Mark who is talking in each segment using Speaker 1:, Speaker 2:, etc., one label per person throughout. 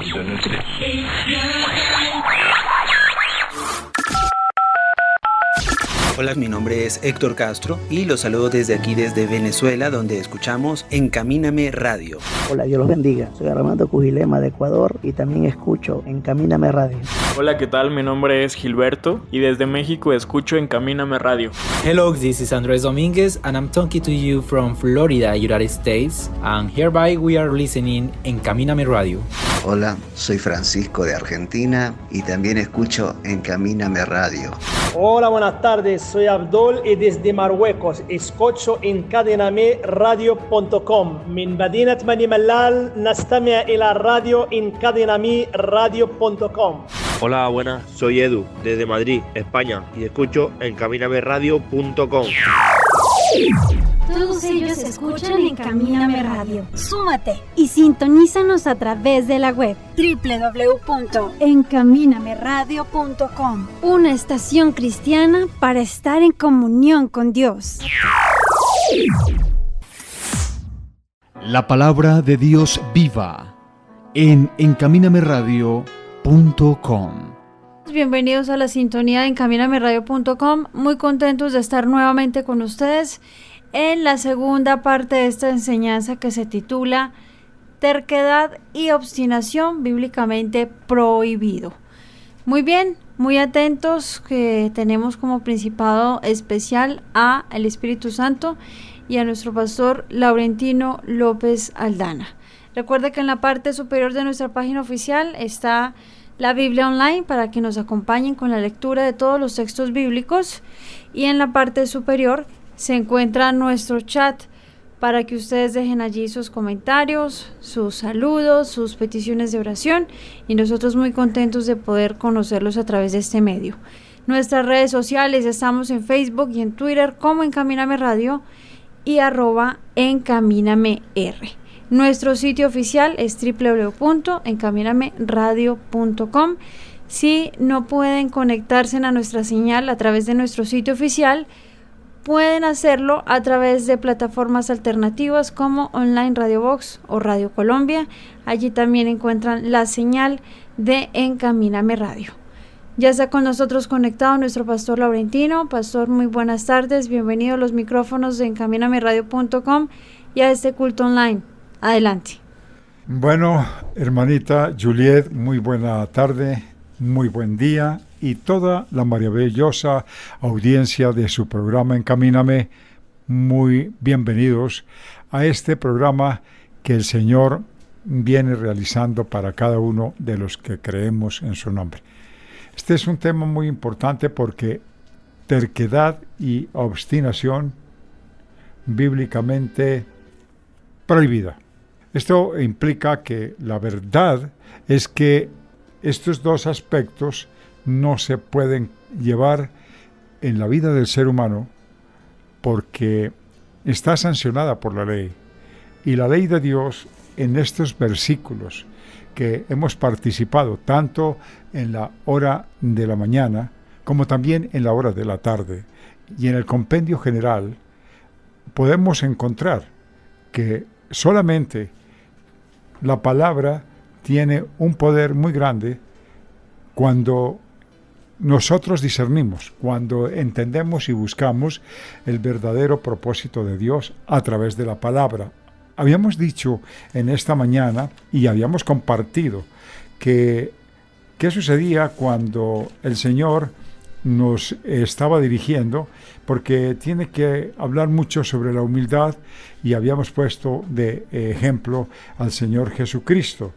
Speaker 1: Yo no sé.
Speaker 2: Hola, mi nombre es Héctor Castro y los saludo desde aquí, desde Venezuela, donde escuchamos Encamíname Radio.
Speaker 3: Hola, Dios los bendiga. Soy Armando Cujilema de Ecuador y también escucho Encamíname Radio.
Speaker 4: Hola, ¿qué tal? Mi nombre es Gilberto y desde México escucho Encamíname Radio.
Speaker 5: Hello, this is Andrés Domínguez and I'm talking to you from Florida, United States, and hereby we are listening Encamíname Radio.
Speaker 6: Hola, soy Francisco de Argentina y también escucho Encamíname Radio.
Speaker 7: Hola, buenas tardes, soy Abdul y desde Marruecos escucho encadenameradio.com. من مدينة بني ملال نستمع إلى راديو encadenameradio.com.
Speaker 8: Hola, buenas, soy Edu desde Madrid, España y escucho encaminameradio.com.
Speaker 9: Todos ellos escuchan Encamíname Radio. Súmate y sintonízanos a través de la web www.encaminameradio.com. Una estación cristiana para estar en comunión con Dios.
Speaker 10: La palabra de Dios viva en encaminameradio.com.
Speaker 11: Bienvenidos a la sintonía de encaminameradio.com. Muy contentos de estar nuevamente con ustedes en la segunda parte de esta enseñanza que se titula Terquedad y obstinación bíblicamente prohibido. Muy bien, muy atentos, que tenemos como principado especial a el Espíritu Santo y a nuestro pastor Laurentino López Aldana. Recuerde que en la parte superior de nuestra página oficial está la Biblia online para que nos acompañen con la lectura de todos los textos bíblicos, y en la parte superior se encuentra nuestro chat para que ustedes dejen allí sus comentarios, sus saludos, sus peticiones de oración, y nosotros muy contentos de poder conocerlos a través de este medio. Nuestras redes sociales, estamos en Facebook y en Twitter como Encamíname Radio y @encaminamer. Nuestro sitio oficial es www.encaminameradio.com. Si no pueden conectarse a nuestra señal a través de nuestro sitio oficial, pueden hacerlo a través de plataformas alternativas como Online Radio Box o Radio Colombia. Allí también encuentran la señal de Encamíname Radio. Ya está con nosotros conectado nuestro pastor Laurentino. Pastor, muy buenas tardes. Bienvenido a los micrófonos de encaminameradio.com y a este culto online. Adelante.
Speaker 12: Bueno, hermanita Juliet, muy buena tarde, muy buen día, y toda la maravillosa audiencia de su programa Encamíname, muy bienvenidos a este programa que el Señor viene realizando para cada uno de los que creemos en su nombre. Este es un tema muy importante porque terquedad y obstinación bíblicamente prohibida. Esto implica que la verdad es que estos dos aspectos no se pueden llevar en la vida del ser humano porque está sancionada por la ley. Y la ley de Dios, en estos versículos que hemos participado tanto en la hora de la mañana como también en la hora de la tarde y en el compendio general, podemos encontrar que solamente la palabra tiene un poder muy grande cuando nosotros discernimos, cuando entendemos y buscamos el verdadero propósito de Dios a través de la palabra. Habíamos dicho en esta mañana y habíamos compartido que qué sucedía cuando el Señor nos estaba dirigiendo, porque tiene que hablar mucho sobre la humildad, y habíamos puesto de ejemplo al Señor Jesucristo.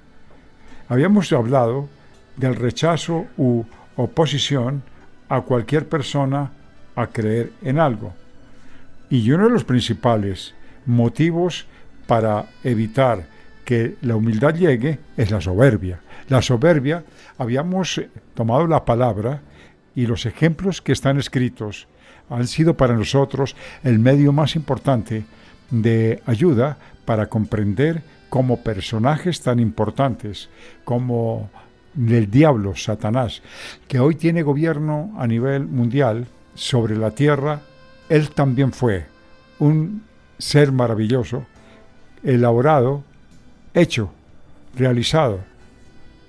Speaker 12: Habíamos hablado del rechazo u oposición a cualquier persona a creer en algo. Y uno de los principales motivos para evitar que la humildad llegue es la soberbia. La soberbia, habíamos tomado la palabra y los ejemplos que están escritos han sido para nosotros el medio más importante de ayuda para comprender cómo personajes tan importantes como el diablo, Satanás, que hoy tiene gobierno a nivel mundial sobre la tierra, él también fue un ser maravilloso, elaborado, hecho, realizado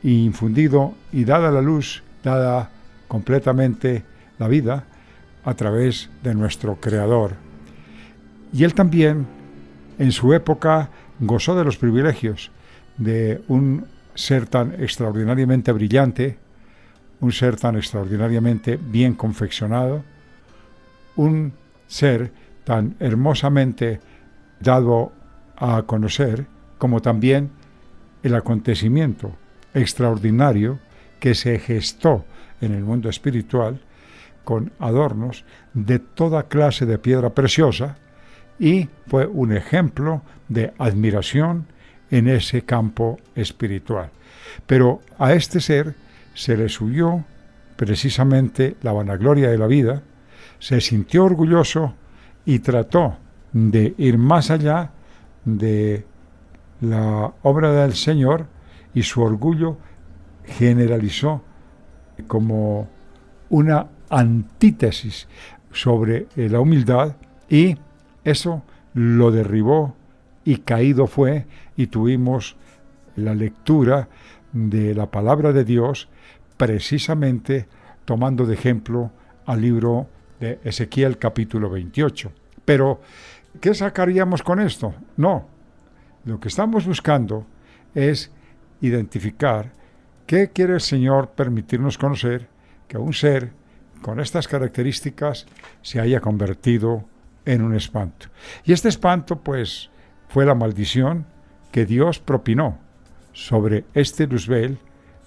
Speaker 12: y infundido y dada la luz, dada completamente la vida a través de nuestro Creador. Y él también, en su época, gozó de los privilegios de un ser tan extraordinariamente brillante, un ser tan extraordinariamente bien confeccionado, un ser tan hermosamente dado a conocer, como también el acontecimiento extraordinario que se gestó en el mundo espiritual con adornos de toda clase de piedra preciosa, y fue un ejemplo de admiración en ese campo espiritual. Pero a este ser se le subió precisamente la vanagloria de la vida, se sintió orgulloso y trató de ir más allá de la obra del Señor, y su orgullo generalizó como una antítesis sobre la humildad, y eso lo derribó y caído fue, y tuvimos la lectura de la palabra de Dios precisamente tomando de ejemplo al libro de Ezequiel capítulo 28. Pero, ¿qué sacaríamos con esto? No, lo que estamos buscando es identificar qué quiere el Señor permitirnos conocer, que un ser con estas características se haya convertido en un espanto. Y este espanto, pues, fue la maldición que Dios propinó sobre este Luzbel,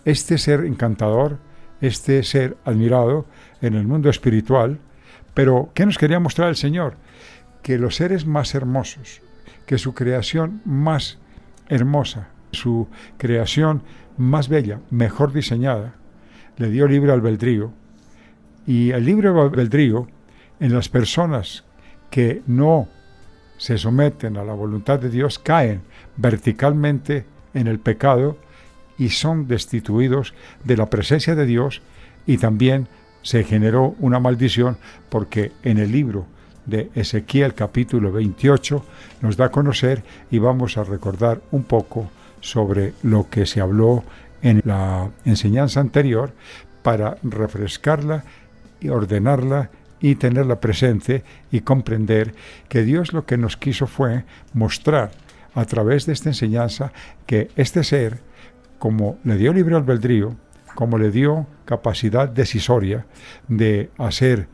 Speaker 12: este ser encantador, este ser admirado en el mundo espiritual. Pero, ¿qué nos quería mostrar el Señor? Que los seres más hermosos, que su creación más hermosa, su creación más bella, mejor diseñada, le dio libre albedrío. Y el libre albedrío en las personas que no se someten a la voluntad de Dios caen verticalmente en el pecado y son destituidos de la presencia de Dios, y también se generó una maldición, porque en el libro de Ezequiel capítulo 28 nos da a conocer, y vamos a recordar un poco sobre lo que se habló en la enseñanza anterior para refrescarla y ordenarla y tenerla presente y comprender que Dios lo que nos quiso fue mostrar a través de esta enseñanza que este ser, como le dio libre albedrío, como le dio capacidad decisoria de hacer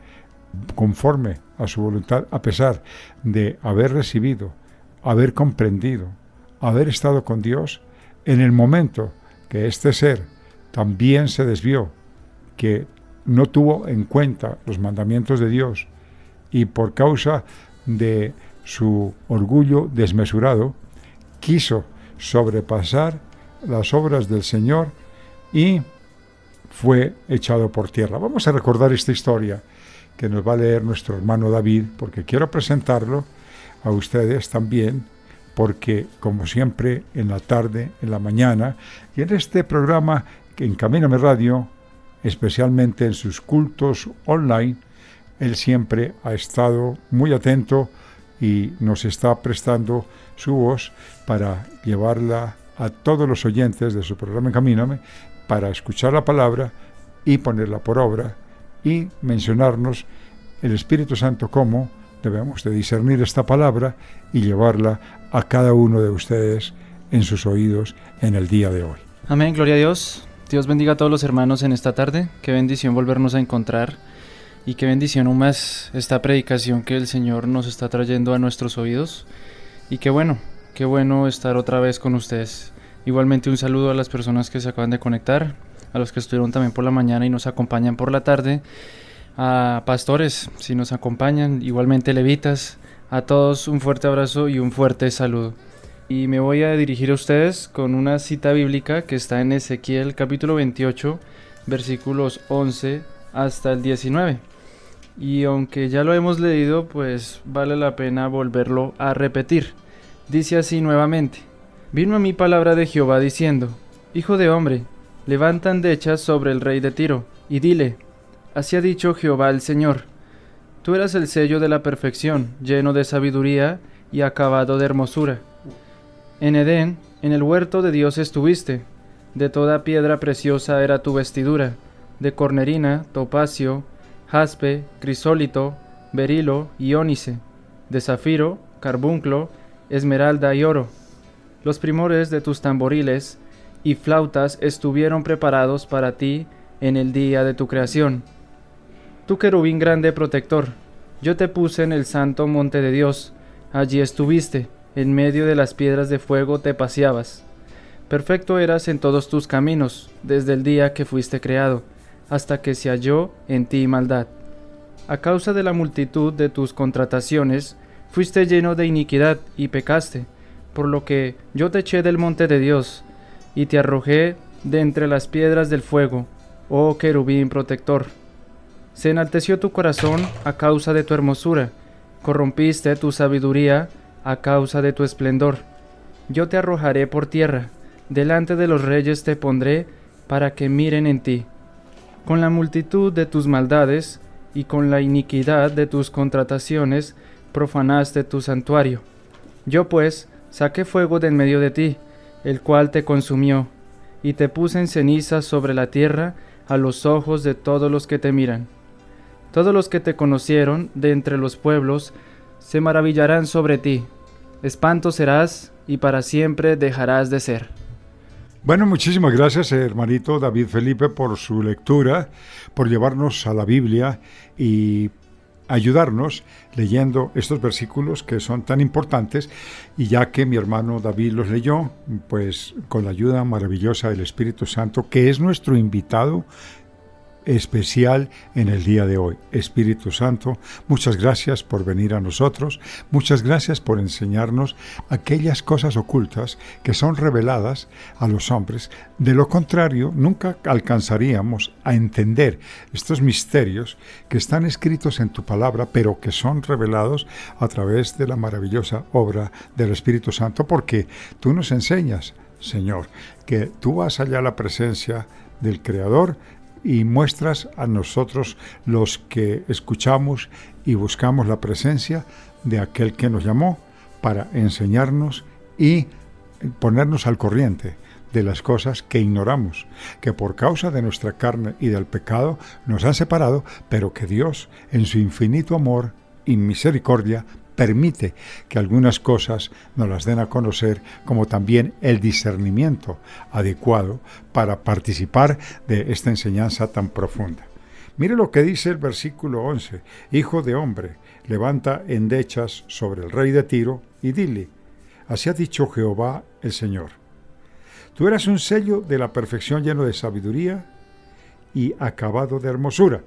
Speaker 12: conforme a su voluntad, a pesar de haber recibido, haber comprendido, haber estado con Dios, en el momento que este ser también se desvió, que no tuvo en cuenta los mandamientos de Dios, y por causa de su orgullo desmesurado, quiso sobrepasar las obras del Señor y fue echado por tierra. Vamos a recordar esta historia que nos va a leer nuestro hermano David, porque quiero presentarlo a ustedes también, porque como siempre en la tarde, en la mañana, y en este programa que en Camíname Radio, especialmente en sus cultos online, él siempre ha estado muy atento y nos está prestando su voz para llevarla a todos los oyentes de su programa Encamíname, para escuchar la palabra y ponerla por obra, y mencionarnos el Espíritu Santo cómo debemos de discernir esta palabra y llevarla a cada uno de ustedes en sus oídos en el día de hoy.
Speaker 1: Amén, gloria a Dios. Dios bendiga a todos los hermanos en esta tarde. Qué bendición volvernos a encontrar, y qué bendición aún más esta predicación que el Señor nos está trayendo a nuestros oídos. Y qué bueno estar otra vez con ustedes. Igualmente un saludo a las personas que se acaban de conectar, a los que estuvieron también por la mañana y nos acompañan por la tarde, a pastores si nos acompañan, igualmente levitas, a todos un fuerte abrazo y un fuerte saludo. Y me voy a dirigir a ustedes con una cita bíblica que está en Ezequiel capítulo 28, versículos 11 hasta el 19. Y aunque ya lo hemos leído, pues vale la pena volverlo a repetir. Dice así nuevamente: Vino a mí palabra de Jehová diciendo: Hijo de hombre, levanta endechas sobre el rey de Tiro, y dile: Así ha dicho Jehová el Señor: Tú eras el sello de la perfección, lleno de sabiduría y acabado de hermosura. En Edén, en el huerto de Dios estuviste. De toda piedra preciosa era tu vestidura, de cornerina, topacio, jaspe, crisólito, berilo y ónice, de zafiro, carbunclo, esmeralda y oro. Los primores de tus tamboriles y flautas estuvieron preparados para ti en el día de tu creación. Tú querubín grande protector, yo te puse en el santo monte de Dios, allí estuviste, en medio de las piedras de fuego te paseabas. Perfecto eras en todos tus caminos, desde el día que fuiste creado, hasta que se halló en ti maldad. A causa de la multitud de tus contrataciones, fuiste lleno de iniquidad y pecaste, por lo que yo te eché del monte de Dios, y te arrojé de entre las piedras del fuego, oh querubín protector. Se enalteció tu corazón a causa de tu hermosura, corrompiste tu sabiduría a causa de tu esplendor. Yo te arrojaré por tierra, delante de los reyes te pondré para que miren en ti. Con la multitud de tus maldades y con la iniquidad de tus contrataciones profanaste tu santuario. Yo pues saqué fuego de en medio de ti, el cual te consumió, y te puse en cenizas sobre la tierra a los ojos de todos los que te miran. Todos los que te conocieron de entre los pueblos se maravillarán sobre ti. Espanto serás y para siempre dejarás de ser.
Speaker 12: Bueno, muchísimas gracias, hermanito David Felipe, por su lectura, por llevarnos a la Biblia y ayudarnos leyendo estos versículos que son tan importantes, y ya que mi hermano David los leyó, pues con la ayuda maravillosa del Espíritu Santo, que es nuestro invitado especial en el día de hoy. Espíritu Santo, muchas gracias por venir a nosotros, muchas gracias por enseñarnos aquellas cosas ocultas que son reveladas a los hombres. De lo contrario, nunca alcanzaríamos a entender estos misterios que están escritos en tu palabra, pero que son revelados a través de la maravillosa obra del Espíritu Santo, porque tú nos enseñas, Señor, que tú vas allá a la presencia del Creador y muestras a nosotros, los que escuchamos y buscamos la presencia de aquel que nos llamó, para enseñarnos y ponernos al corriente de las cosas que ignoramos, que por causa de nuestra carne y del pecado nos han separado, pero que Dios, en su infinito amor y misericordia, permite que algunas cosas nos las den a conocer, como también el discernimiento adecuado para participar de esta enseñanza tan profunda. Mire lo que dice el versículo 11. Hijo de hombre, levanta endechas sobre el rey de Tiro y dile: así ha dicho Jehová el Señor. Tú eras un sello de la perfección, lleno de sabiduría y acabado de hermosura.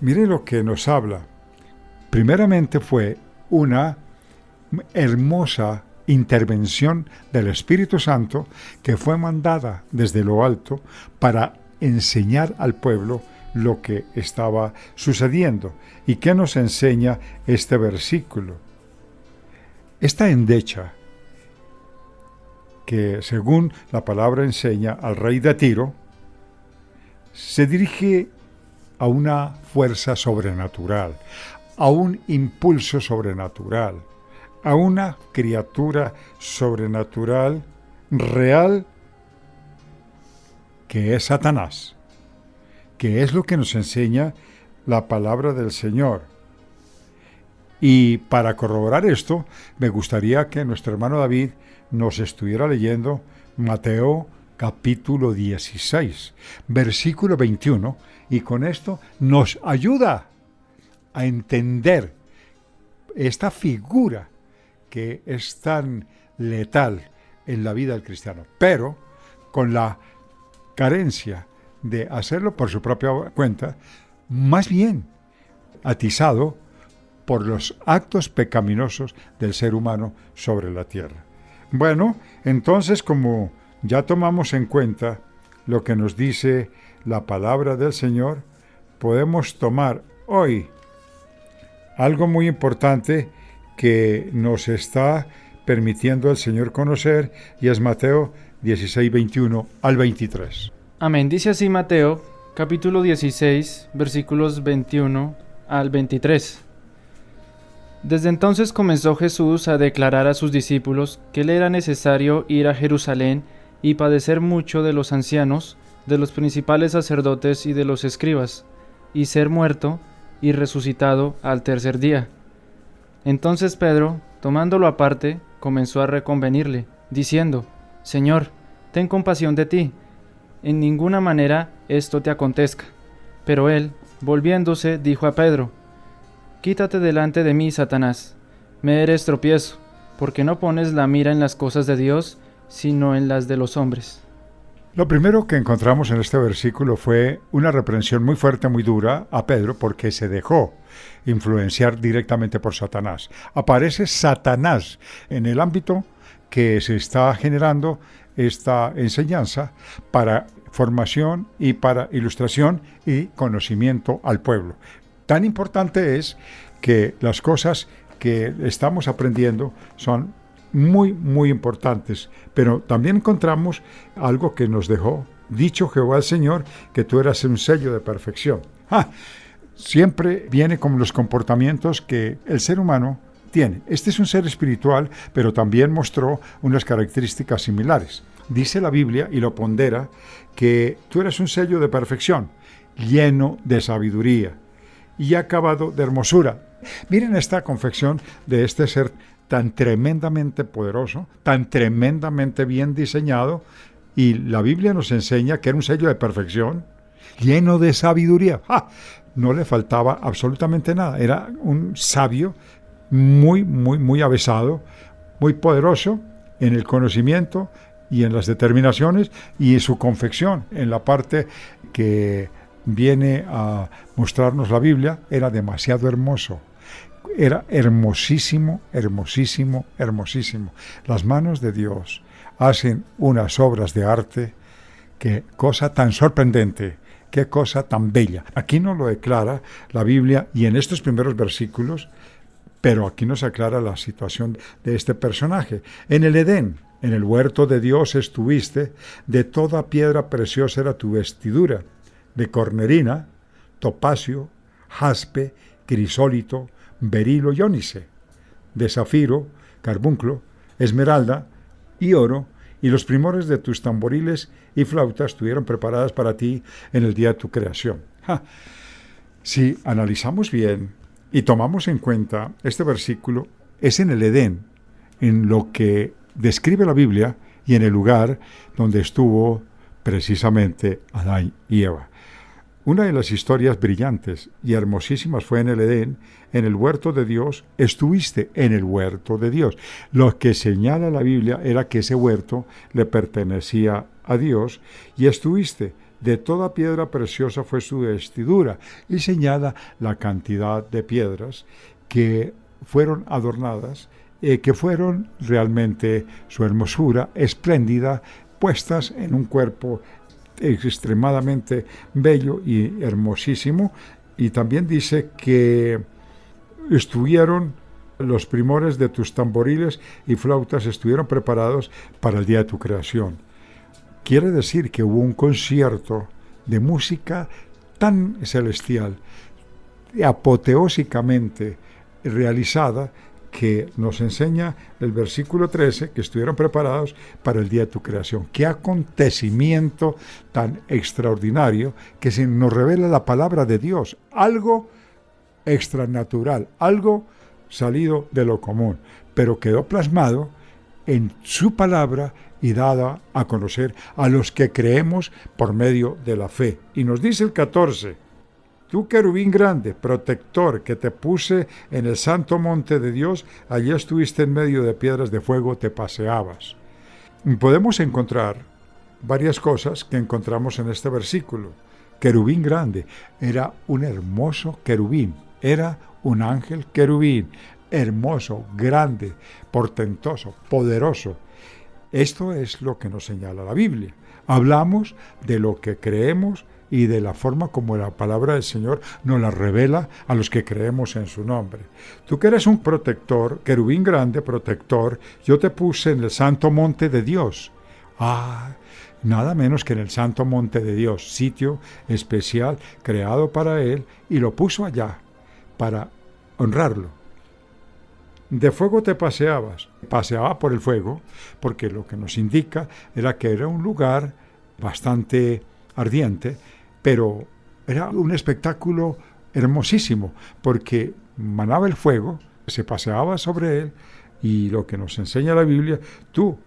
Speaker 12: Mire lo que nos habla. Primeramente fue una hermosa intervención del Espíritu Santo que fue mandada desde lo alto para enseñar al pueblo lo que estaba sucediendo. ¿Y qué nos enseña este versículo? Esta endecha, que según la palabra enseña al rey de Tiro, se dirige a una fuerza sobrenatural, a un impulso sobrenatural, a una criatura sobrenatural real, que es Satanás, que es lo que nos enseña la palabra del Señor. Y para corroborar esto, me gustaría que nuestro hermano David nos estuviera leyendo Mateo capítulo 16, versículo 21, y con esto nos ayuda a entender esta figura que es tan letal en la vida del cristiano, pero con la carencia de hacerlo por su propia cuenta, más bien atizado por los actos pecaminosos del ser humano sobre la tierra. Bueno, entonces, como ya tomamos en cuenta lo que nos dice la palabra del Señor, podemos tomar hoy algo muy importante que nos está permitiendo el Señor conocer, y es Mateo 16, 21 al 23.
Speaker 1: Amén. Dice así Mateo, capítulo 16, versículos 21 al 23. Desde entonces comenzó Jesús a declarar a sus discípulos que le era necesario ir a Jerusalén y padecer mucho de los ancianos, de los principales sacerdotes y de los escribas, y ser muerto y resucitado al tercer día. Entonces Pedro, tomándolo aparte, comenzó a reconvenirle, diciendo: Señor, ten compasión de ti, en ninguna manera esto te acontezca. Pero él, volviéndose, dijo a Pedro: Quítate delante de mí, Satanás, me eres tropiezo, porque no pones la mira en las cosas de Dios, sino en las de los hombres.
Speaker 12: Lo primero que encontramos en este versículo fue una reprensión muy fuerte, muy dura a Pedro, porque se dejó influenciar directamente por Satanás. Aparece Satanás en el ámbito que se está generando esta enseñanza para formación y para ilustración y conocimiento al pueblo. Tan importante es que las cosas que estamos aprendiendo son muy, muy importantes, pero también encontramos algo que nos dejó dicho Jehová el Señor, que tú eras un sello de perfección. Siempre viene con los comportamientos que el ser humano tiene. Este es un ser espiritual, pero también mostró unas características similares. Dice la Biblia, y lo pondera, que tú eres un sello de perfección, lleno de sabiduría y acabado de hermosura. Miren esta confección de este ser tan tremendamente poderoso, tan tremendamente bien diseñado, y la Biblia nos enseña que era un sello de perfección, lleno de sabiduría. No le faltaba absolutamente nada. Era un sabio muy, muy, muy avesado, muy poderoso en el conocimiento y en las determinaciones, y en su confección, en la parte que viene a mostrarnos la Biblia, era demasiado hermoso. Era hermosísimo, hermosísimo, hermosísimo. Las manos de Dios hacen unas obras de arte. Qué cosa tan sorprendente, qué cosa tan bella. Aquí nos lo declara la Biblia, y en estos primeros versículos, pero aquí nos aclara la situación de este personaje. En el Edén, en el huerto de Dios estuviste, de toda piedra preciosa era tu vestidura, de cornerina, topacio, jaspe, crisólito, berilo y ónice, de zafiro, carbunclo, esmeralda y oro, y los primores de tus tamboriles y flautas estuvieron preparadas para ti en el día de tu creación. Si analizamos bien y tomamos en cuenta este versículo, es en el Edén, en lo que describe la Biblia, y en el lugar donde estuvo precisamente Adán y Eva. Una de las historias brillantes y hermosísimas fue en el Edén, en el huerto de Dios, estuviste en el huerto de Dios. Lo que señala la Biblia era que ese huerto le pertenecía a Dios, y estuviste, de toda piedra preciosa fue su vestidura, y señala la cantidad de piedras que fueron adornadas, que fueron realmente su hermosura espléndida, puestas en un cuerpo extremadamente bello y hermosísimo. Y también dice que estuvieron los primores de tus tamboriles y flautas estuvieron preparados para el día de tu creación. Quiere decir que hubo un concierto de música tan celestial, apoteósicamente realizada, que nos enseña el versículo 13, que estuvieron preparados para el día de tu creación. Qué acontecimiento tan extraordinario, que se nos revela la palabra de Dios, algo extranatural, algo salido de lo común, pero quedó plasmado en su palabra y dada a conocer a los que creemos por medio de la fe. Y nos dice el 14, tú querubín grande, protector, que te puse en el santo monte de Dios, allí estuviste en medio de piedras de fuego, te paseabas. Podemos encontrar varias cosas que encontramos en este versículo. Querubín grande, era un hermoso querubín, era un ángel querubín, hermoso, grande, portentoso, poderoso. Esto es lo que nos señala la Biblia. Hablamos de lo que creemos y de la forma como la palabra del Señor nos la revela a los que creemos en su nombre. Tú que eres un protector, querubín grande, protector, yo te puse en el santo monte de Dios. Nada menos que en el santo monte de Dios, sitio especial creado para Él, y lo puso allá para honrarlo. De fuego te paseabas. Paseaba por el fuego, porque lo que nos indica era que era un lugar bastante ardiente, pero era un espectáculo hermosísimo, porque manaba el fuego, se paseaba sobre él, y lo que nos enseña la Biblia, tú,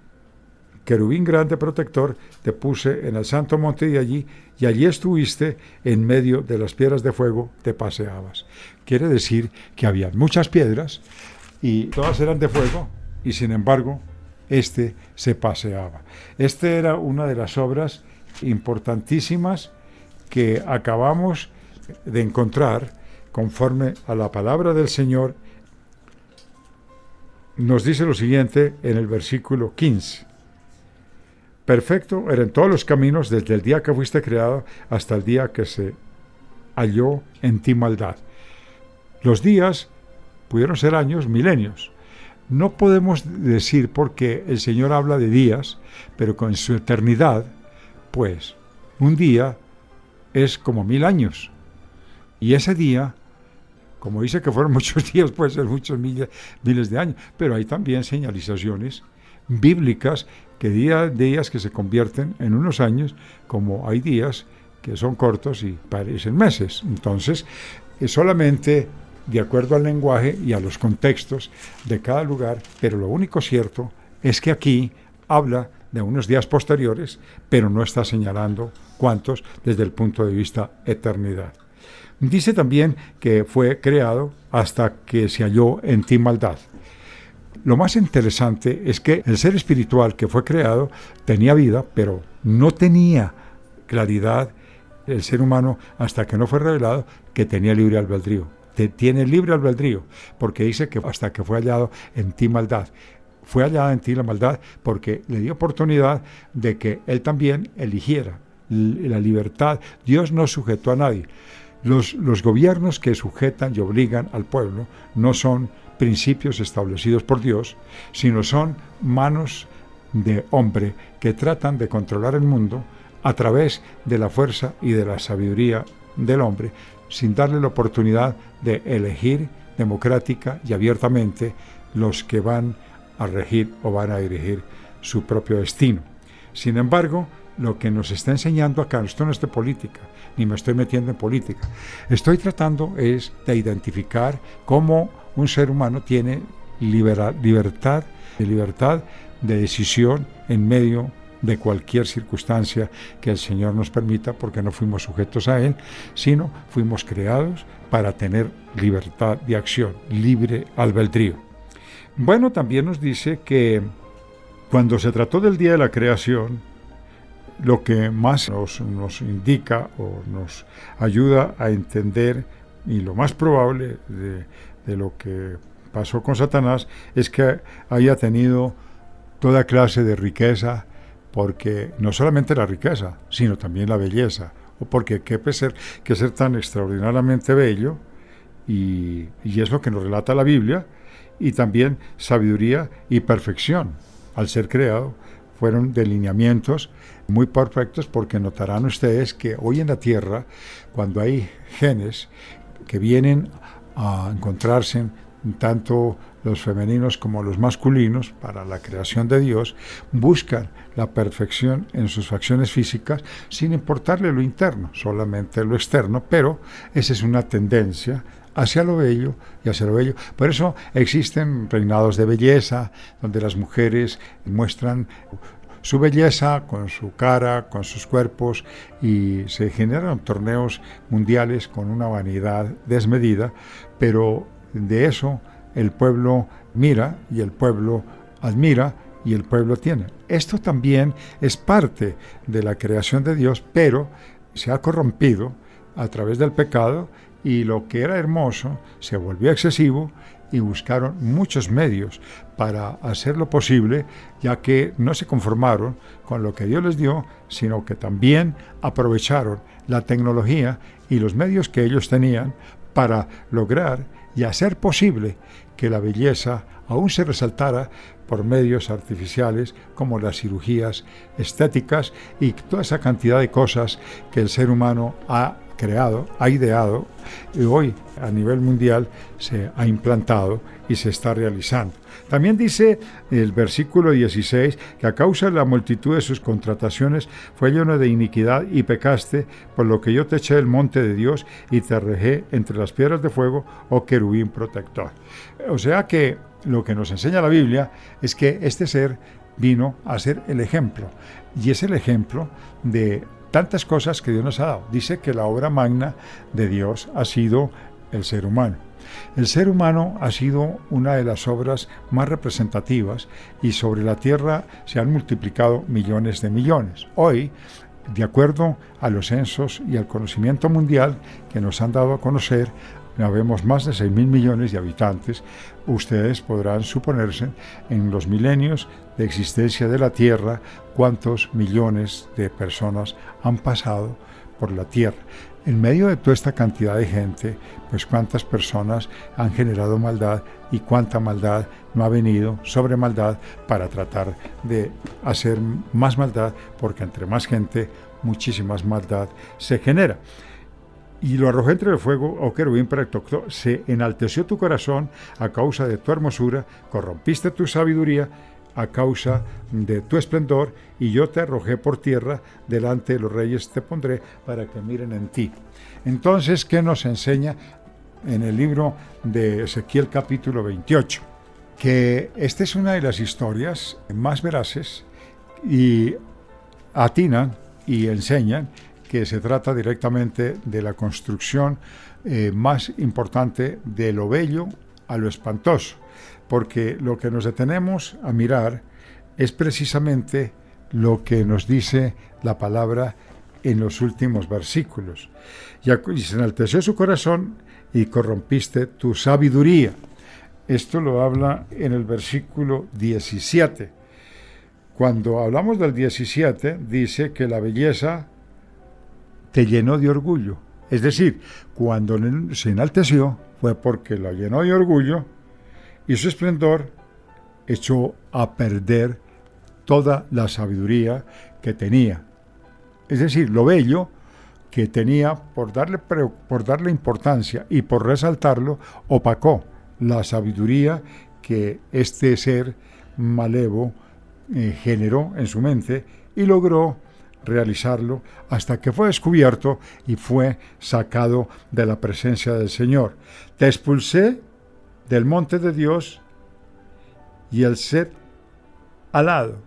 Speaker 12: querubín grande protector, te puse en el santo monte de allí, y allí estuviste en medio de las piedras de fuego, te paseabas. Quiere decir que había muchas piedras, y todas eran de fuego, y sin embargo, se paseaba. Era una de las obras importantísimas que acabamos de encontrar conforme a la palabra del Señor. Nos dice lo siguiente en el versículo 15. Perfecto eran todos los caminos desde el día que fuiste creado hasta el día que se halló en ti maldad. Los días pudieron ser años, milenios. No podemos decir porque el Señor habla de días, pero con su eternidad, pues un día es como 1000 años. Y ese día, como dice que fueron muchos días, puede ser muchos miles de años, pero hay también señalizaciones bíblicas que días que se convierten en unos años, como hay días que son cortos y parecen meses. Entonces, solamente de acuerdo al lenguaje y a los contextos de cada lugar, pero lo único cierto es que aquí habla de unos días posteriores, pero no está señalando cuántos desde el punto de vista eternidad. Dice también que fue creado hasta que se halló en ti maldad. Lo más interesante es que el ser espiritual que fue creado tenía vida, pero no tenía claridad el ser humano hasta que no fue revelado que tenía libre albedrío. Tiene libre albedrío, porque dice que hasta que fue hallado en ti maldad. Fue hallada en ti la maldad porque le dio oportunidad de que él también eligiera la libertad. Dios no sujetó a nadie. Los gobiernos que sujetan y obligan al pueblo no son principios establecidos por Dios, sino son manos de hombre que tratan de controlar el mundo a través de la fuerza y de la sabiduría del hombre, sin darle la oportunidad de elegir democrática y abiertamente los que van a regir o van a dirigir su propio destino. Sin embargo, lo que nos está enseñando acá, esto no es de política, ni me estoy metiendo en política, estoy tratando es de identificar cómo un ser humano tiene libertad de decisión en medio de cualquier circunstancia que el Señor nos permita, porque no fuimos sujetos a Él, sino fuimos creados para tener libertad de acción, libre albedrío. Bueno, también nos dice que cuando se trató del día de la creación, lo que más nos indica o nos ayuda a entender, y lo más probable de lo que pasó con Satanás, es que haya tenido toda clase de riqueza, porque no solamente la riqueza, sino también la belleza, o porque qué ser tan extraordinariamente bello, y es lo que nos relata la Biblia, y también sabiduría y perfección. Al ser creado, fueron delineamientos muy perfectos, porque notarán ustedes que hoy en la Tierra, cuando hay genes que vienen a encontrarse tanto los femeninos como los masculinos para la creación de Dios, buscan la perfección en sus facciones físicas sin importarle lo interno, solamente lo externo, pero esa es una tendencia hacia lo bello y hacia lo bello. Por eso existen reinados de belleza, donde las mujeres muestran su belleza con su cara, con sus cuerpos, y se generan torneos mundiales con una vanidad desmedida, pero de eso el pueblo mira y el pueblo admira y el pueblo tiene. Esto también es parte de la creación de Dios, pero se ha corrompido a través del pecado, y lo que era hermoso se volvió excesivo, y buscaron muchos medios para hacerlo posible, ya que no se conformaron con lo que Dios les dio, sino que también aprovecharon la tecnología y los medios que ellos tenían para lograr y hacer posible que la belleza aún se resaltara por medios artificiales como las cirugías estéticas y toda esa cantidad de cosas que el ser humano ha creado, ha ideado y hoy a nivel mundial se ha implantado y se está realizando. También dice el versículo 16 que a causa de la multitud de sus contrataciones fue lleno de iniquidad y pecaste, por lo que yo te eché del monte de Dios y te arrojé entre las piedras de fuego, oh querubín protector. O sea que lo que nos enseña la Biblia es que este ser vino a ser el ejemplo, y es el ejemplo de tantas cosas que Dios nos ha dado. Dice que la obra magna de Dios ha sido el ser humano. El ser humano ha sido una de las obras más representativas y sobre la tierra se han multiplicado millones de millones. Hoy, de acuerdo a los censos y al conocimiento mundial que nos han dado a conocer, habemos más de 6.000 millones de habitantes. Ustedes podrán suponerse en los milenios de existencia de la Tierra cuántos millones de personas han pasado por la Tierra. En medio de toda esta cantidad de gente, pues cuántas personas han generado maldad y cuánta maldad no ha venido sobre maldad para tratar de hacer más maldad, porque entre más gente, muchísima maldad se genera. Y lo arrojé entre el fuego, oh querubín protector, se enalteció tu corazón a causa de tu hermosura, corrompiste tu sabiduría a causa de tu esplendor, y yo te arrojé por tierra, delante de los reyes te pondré para que miren en ti. Entonces, ¿qué nos enseña en el libro de Ezequiel capítulo 28? Que esta es una de las historias más veraces y atinan y enseñan que se trata directamente de la construcción más importante de lo bello a lo espantoso, porque lo que nos detenemos a mirar es precisamente lo que nos dice la palabra en los últimos versículos. Y se enalteció su corazón y corrompiste tu sabiduría. Esto lo habla en el versículo 17. Cuando hablamos del 17, dice que la belleza te llenó de orgullo. Es decir, cuando se enalteció fue porque la llenó de orgullo y su esplendor echó a perder toda la sabiduría que tenía. Es decir, lo bello que tenía, por darle importancia y por resaltarlo, opacó la sabiduría que este ser malévolo generó en su mente y logró realizarlo hasta que fue descubierto y fue sacado de la presencia del Señor. Te expulsé del monte de Dios, y el ser alado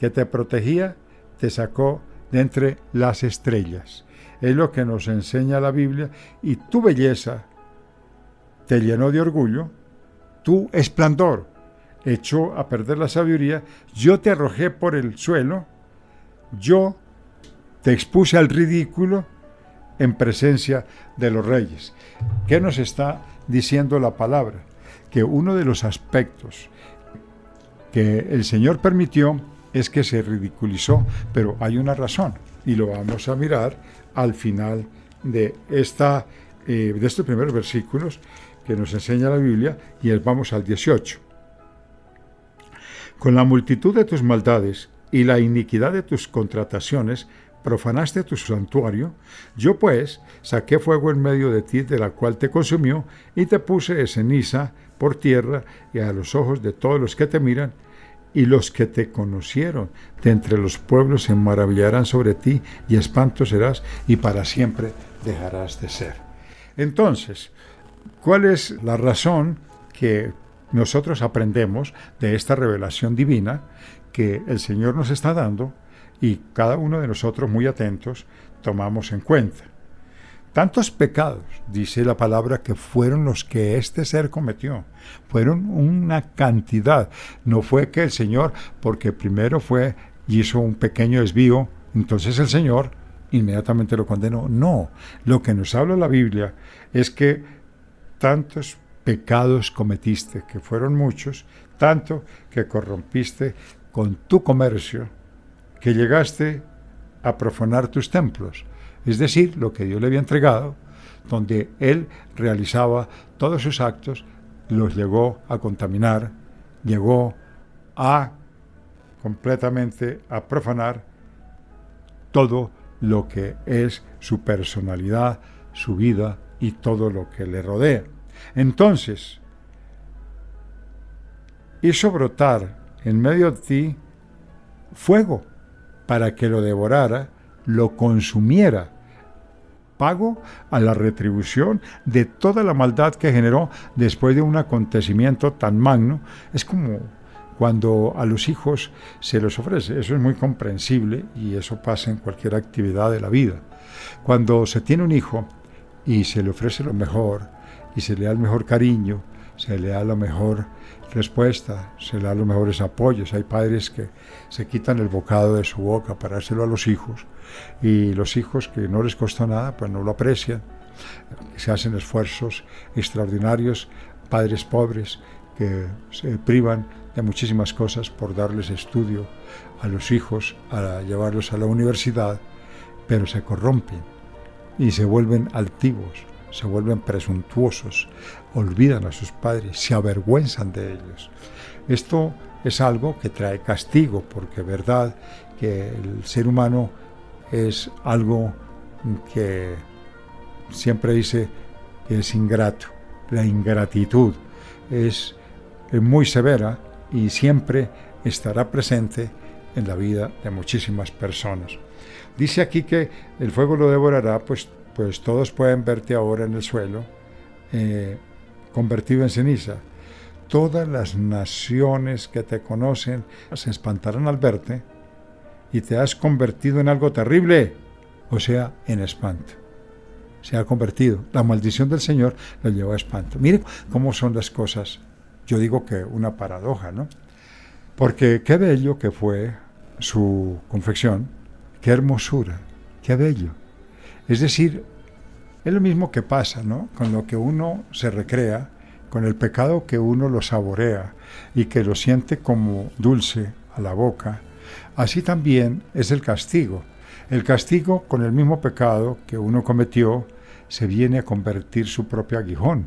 Speaker 12: que te protegía te sacó de entre las estrellas. Es lo que nos enseña la Biblia, y tu belleza te llenó de orgullo, tu esplendor echó a perder la sabiduría, yo te arrojé por el suelo, yo te expuse al ridículo en presencia de los reyes. ¿Qué nos está diciendo la palabra? Que uno de los aspectos que el Señor permitió es que se ridiculizó, pero hay una razón, y lo vamos a mirar al final de estos primeros versículos que nos enseña la Biblia, y vamos al 18. Con la multitud de tus maldades y la iniquidad de tus contrataciones, profanaste tu santuario, yo pues saqué fuego en medio de ti, de la cual te consumió, y te puse de ceniza por tierra, y a los ojos de todos los que te miran, y los que te conocieron de entre los pueblos se maravillarán sobre ti, y espanto serás, y para siempre dejarás de ser. Entonces, ¿cuál es la razón que nosotros aprendemos de esta revelación divina que el Señor nos está dando, y cada uno de nosotros, muy atentos, tomamos en cuenta? Tantos pecados, dice la palabra, que fueron los que este ser cometió. Fueron una cantidad. No fue que el Señor, porque primero fue y hizo un pequeño desvío, entonces el Señor inmediatamente lo condenó. No, lo que nos habla la Biblia es que tantos pecados cometiste, que fueron muchos, tanto que corrompiste con tu comercio, que llegaste a profanar tus templos, es decir, lo que Dios le había entregado, donde él realizaba todos sus actos, los llegó a contaminar, llegó a completamente a profanar todo lo que es su personalidad, su vida y todo lo que le rodea. Entonces, hizo brotar en medio de ti fuego para que lo devorara, lo consumiera, pago a la retribución de toda la maldad que generó después de un acontecimiento tan magno. Es como cuando a los hijos se les ofrece, eso es muy comprensible y eso pasa en cualquier actividad de la vida. Cuando se tiene un hijo y se le ofrece lo mejor y se le da el mejor cariño, se le da la mejor respuesta, se le da los mejores apoyos. Hay padres que se quitan el bocado de su boca para dárselo a los hijos, y los hijos, que no les costó nada, pues no lo aprecian. Se hacen esfuerzos extraordinarios, padres pobres que se privan de muchísimas cosas por darles estudio a los hijos, a llevarlos a la universidad, pero se corrompen y se vuelven altivos, se vuelven presuntuosos, olvidan a sus padres, se avergüenzan de ellos. Esto es algo que trae castigo, porque es verdad que el ser humano es algo que siempre dice que es ingrato. La ingratitud es muy severa y siempre estará presente en la vida de muchísimas personas. Dice aquí que el fuego lo devorará, pues todos pueden verte ahora en el suelo, convertido en ceniza. Todas las naciones que te conocen se espantarán al verte, y te has convertido en algo terrible, o sea, en espanto. Se ha convertido. La maldición del Señor lo llevó a espanto. Mire cómo son las cosas. Yo digo que una paradoja, ¿no? Porque qué bello que fue su confección, qué hermosura, qué bello. Es decir, es lo mismo que pasa, ¿no? Con lo que uno se recrea, con el pecado que uno lo saborea y que lo siente como dulce a la boca. Así también es el castigo. El castigo, con el mismo pecado que uno cometió, se viene a convertir su propio aguijón.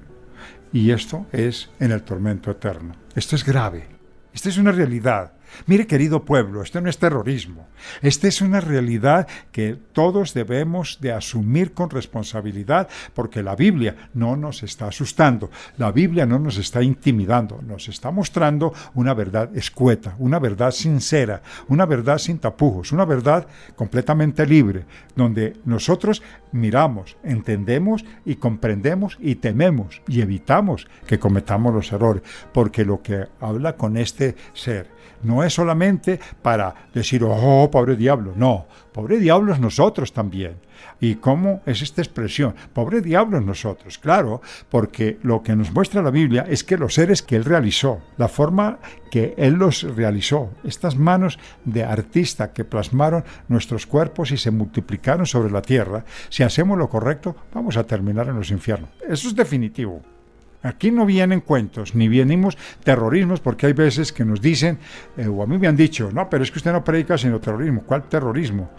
Speaker 12: Y esto es en el tormento eterno. Esto es grave. Esta es una realidad. Mire, querido pueblo, esto no es terrorismo. Esta es una realidad que todos debemos de asumir con responsabilidad, porque la Biblia no nos está asustando, la Biblia no nos está intimidando, nos está mostrando una verdad escueta, una verdad sincera, una verdad sin tapujos, una verdad completamente libre, donde nosotros miramos, entendemos y comprendemos y tememos y evitamos que cometamos los errores, porque lo que habla con este ser no es solamente para decir, oh, pobre diablo. No, pobre diablos nosotros también. ¿Y cómo es esta expresión? Pobre diablos nosotros, claro, porque lo que nos muestra la Biblia es que los seres que Él realizó, la forma que Él los realizó, estas manos de artista que plasmaron nuestros cuerpos y se multiplicaron sobre la tierra, si hacemos lo correcto, vamos a terminar en los infiernos. Eso es definitivo. Aquí no vienen cuentos, ni venimos terrorismos, porque hay veces que nos dicen, o a mí me han dicho, no, pero es que usted no predica sino terrorismo. ¿Cuál terrorismo?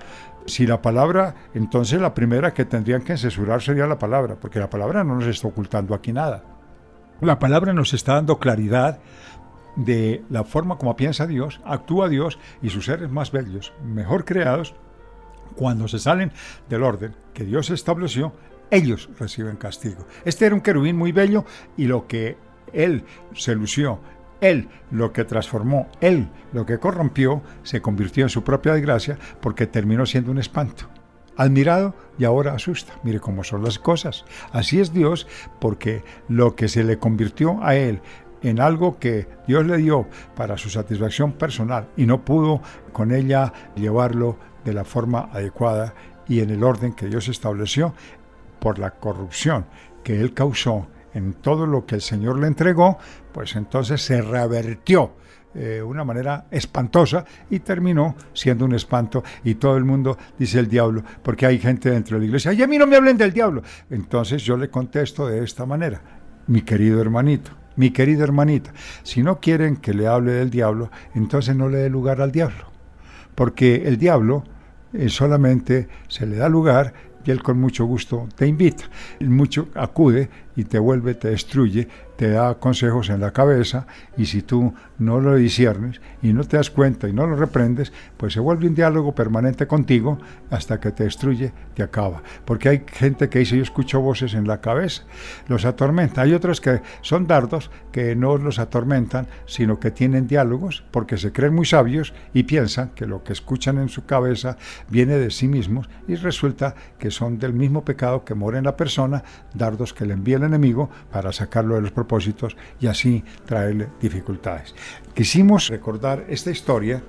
Speaker 12: Si la palabra, entonces la primera que tendrían que censurar sería la palabra, porque la palabra no nos está ocultando aquí nada. La palabra nos está dando claridad de la forma como piensa Dios, actúa Dios y sus seres más bellos, mejor creados, cuando se salen del orden que Dios estableció, ellos reciben castigo. Este era un querubín muy bello y lo que él se lució, él lo que transformó, él lo que corrompió, se convirtió en su propia desgracia porque terminó siendo un espanto. Admirado y ahora asusta. Mire cómo son las cosas. Así es Dios, porque lo que se le convirtió a él en algo que Dios le dio para su satisfacción personal y no pudo con ella llevarlo de la forma adecuada y en el orden que Dios estableció, por la corrupción que él causó en todo lo que el Señor le entregó, pues entonces se revertió de una manera espantosa y terminó siendo un espanto. Y todo el mundo dice el diablo, porque hay gente dentro de la iglesia, ¡ay, a mí no me hablen del diablo! Entonces yo le contesto de esta manera, mi querido hermanito, mi querida hermanita, si no quieren que le hable del diablo, entonces no le dé lugar al diablo, porque el diablo solamente se le da lugar y él con mucho gusto te invita, mucho acude y te vuelve, te destruye, te da consejos en la cabeza, y si tú no lo disiernes y no te das cuenta y no lo reprendes, pues se vuelve un diálogo permanente contigo hasta que te destruye, te acaba. Porque hay gente que dice: yo escucho voces en la cabeza, los atormenta. Hay otros que son dardos que no los atormentan, sino que tienen diálogos porque se creen muy sabios y piensan que lo que escuchan en su cabeza viene de sí mismos, y resulta que son del mismo pecado que mora en la persona, dardos que le envía el enemigo para sacarlo de los propósitos y así traerle dificultades. Quisimos recordar esta historia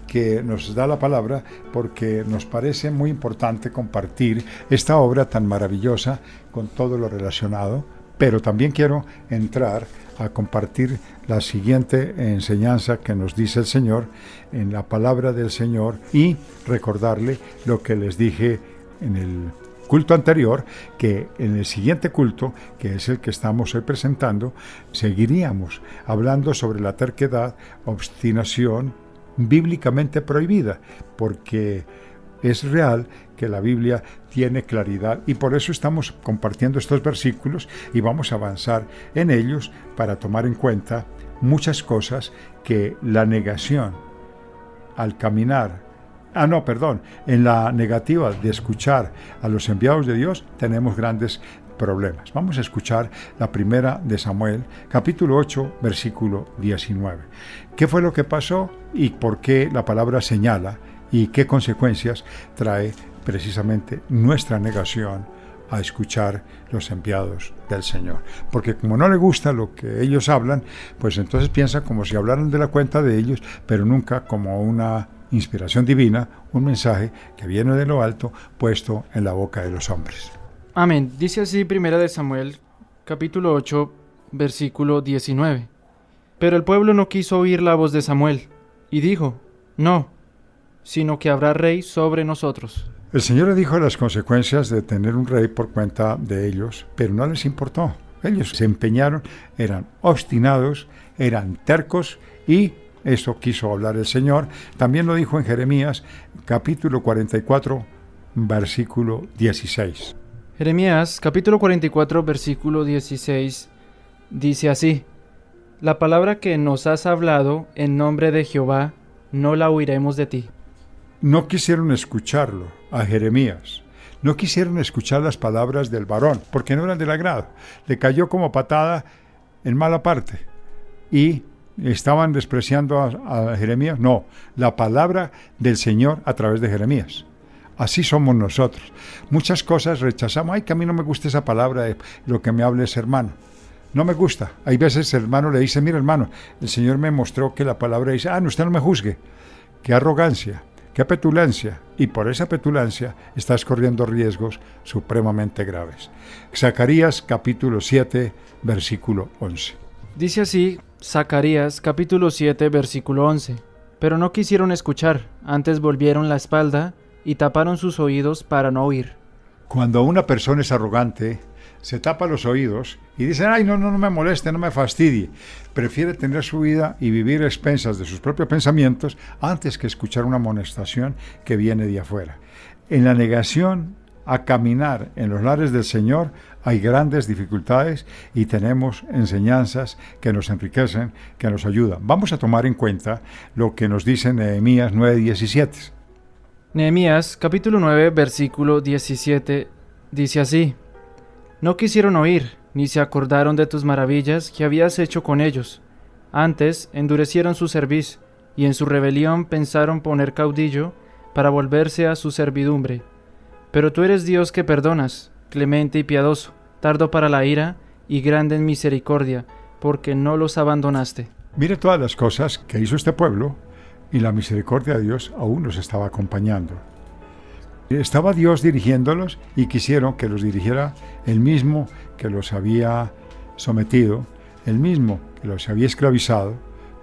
Speaker 12: que nos da la palabra porque nos parece muy importante compartir esta obra tan maravillosa con todo lo relacionado, pero también quiero entrar a compartir la siguiente enseñanza que nos dice el Señor en la palabra del Señor y recordarle lo que les dije en el culto anterior, que en el siguiente culto, que es el que estamos hoy presentando, seguiríamos hablando sobre la terquedad, obstinación bíblicamente prohibida, porque es real que la Biblia tiene claridad y por eso estamos compartiendo estos versículos y vamos a avanzar en ellos para tomar en cuenta muchas cosas que la negación al caminar en la negativa de escuchar a los enviados de Dios tenemos grandes problemas. Vamos a escuchar la primera de Samuel, capítulo 8, versículo 19. ¿Qué fue lo que pasó y por qué la palabra señala y qué consecuencias trae precisamente nuestra negación a escuchar los enviados del Señor? Porque como no le gusta lo que ellos hablan, pues entonces piensa como si hablaran de la cuenta de ellos, pero nunca como una inspiración divina, un mensaje que viene de lo alto puesto en la boca de los hombres.
Speaker 1: Amén. Dice así primera de Samuel, capítulo 8, versículo 19. Pero el pueblo no quiso oír la voz de Samuel, y dijo: no, sino que habrá rey sobre nosotros.
Speaker 12: El Señor le dijo las consecuencias de tener un rey por cuenta de ellos, pero no les importó. Ellos se empeñaron, eran obstinados, eran tercos, y eso quiso hablar el Señor. También lo dijo en Jeremías, capítulo 44, versículo 16.
Speaker 1: Jeremías, capítulo 44, versículo 16, dice así: la palabra que nos has hablado en nombre de Jehová, no la oiremos de ti.
Speaker 12: No quisieron escucharlo a Jeremías. No quisieron escuchar las palabras del varón, porque no eran del agrado. Le cayó como patada en mala parte. Y estaban despreciando a Jeremías. No, la palabra del Señor a través de Jeremías. Así somos nosotros. Muchas cosas rechazamos. Ay, que a mí no me gusta esa palabra de lo que me hable ese hermano. No me gusta. Hay veces el hermano le dice: mira, hermano, el Señor me mostró que la palabra dice: no, usted no me juzgue. Qué arrogancia, qué petulancia. Y por esa petulancia estás corriendo riesgos supremamente graves. Zacarías capítulo 7, versículo 11.
Speaker 1: Dice así Zacarías capítulo 7, versículo 11. Pero no quisieron escuchar, antes volvieron la espalda y taparon sus oídos para no oír.
Speaker 12: Cuando una persona es arrogante, se tapa los oídos y dice: ay, no me moleste, no me fastidie. Prefiere tener su vida y vivir a expensas de sus propios pensamientos antes que escuchar una amonestación que viene de afuera. En la negación a caminar en los lares del Señor hay grandes dificultades y tenemos enseñanzas que nos enriquecen, que nos ayudan. Vamos a tomar en cuenta lo que nos dice Nehemías 9:17.
Speaker 1: Nehemías capítulo 9, versículo 17 dice así: no quisieron oír, ni se acordaron de tus maravillas que habías hecho con ellos. Antes endurecieron su cerviz, y en su rebelión pensaron poner caudillo para volverse a su servidumbre. Pero tú eres Dios que perdonas, clemente y piadoso, tardo para la ira y grande en misericordia, porque no los abandonaste.
Speaker 12: Mire todas las cosas que hizo este pueblo, y la misericordia de Dios aún los estaba acompañando. Estaba Dios dirigiéndolos y quisieron que los dirigiera el mismo que los había sometido, el mismo que los había esclavizado,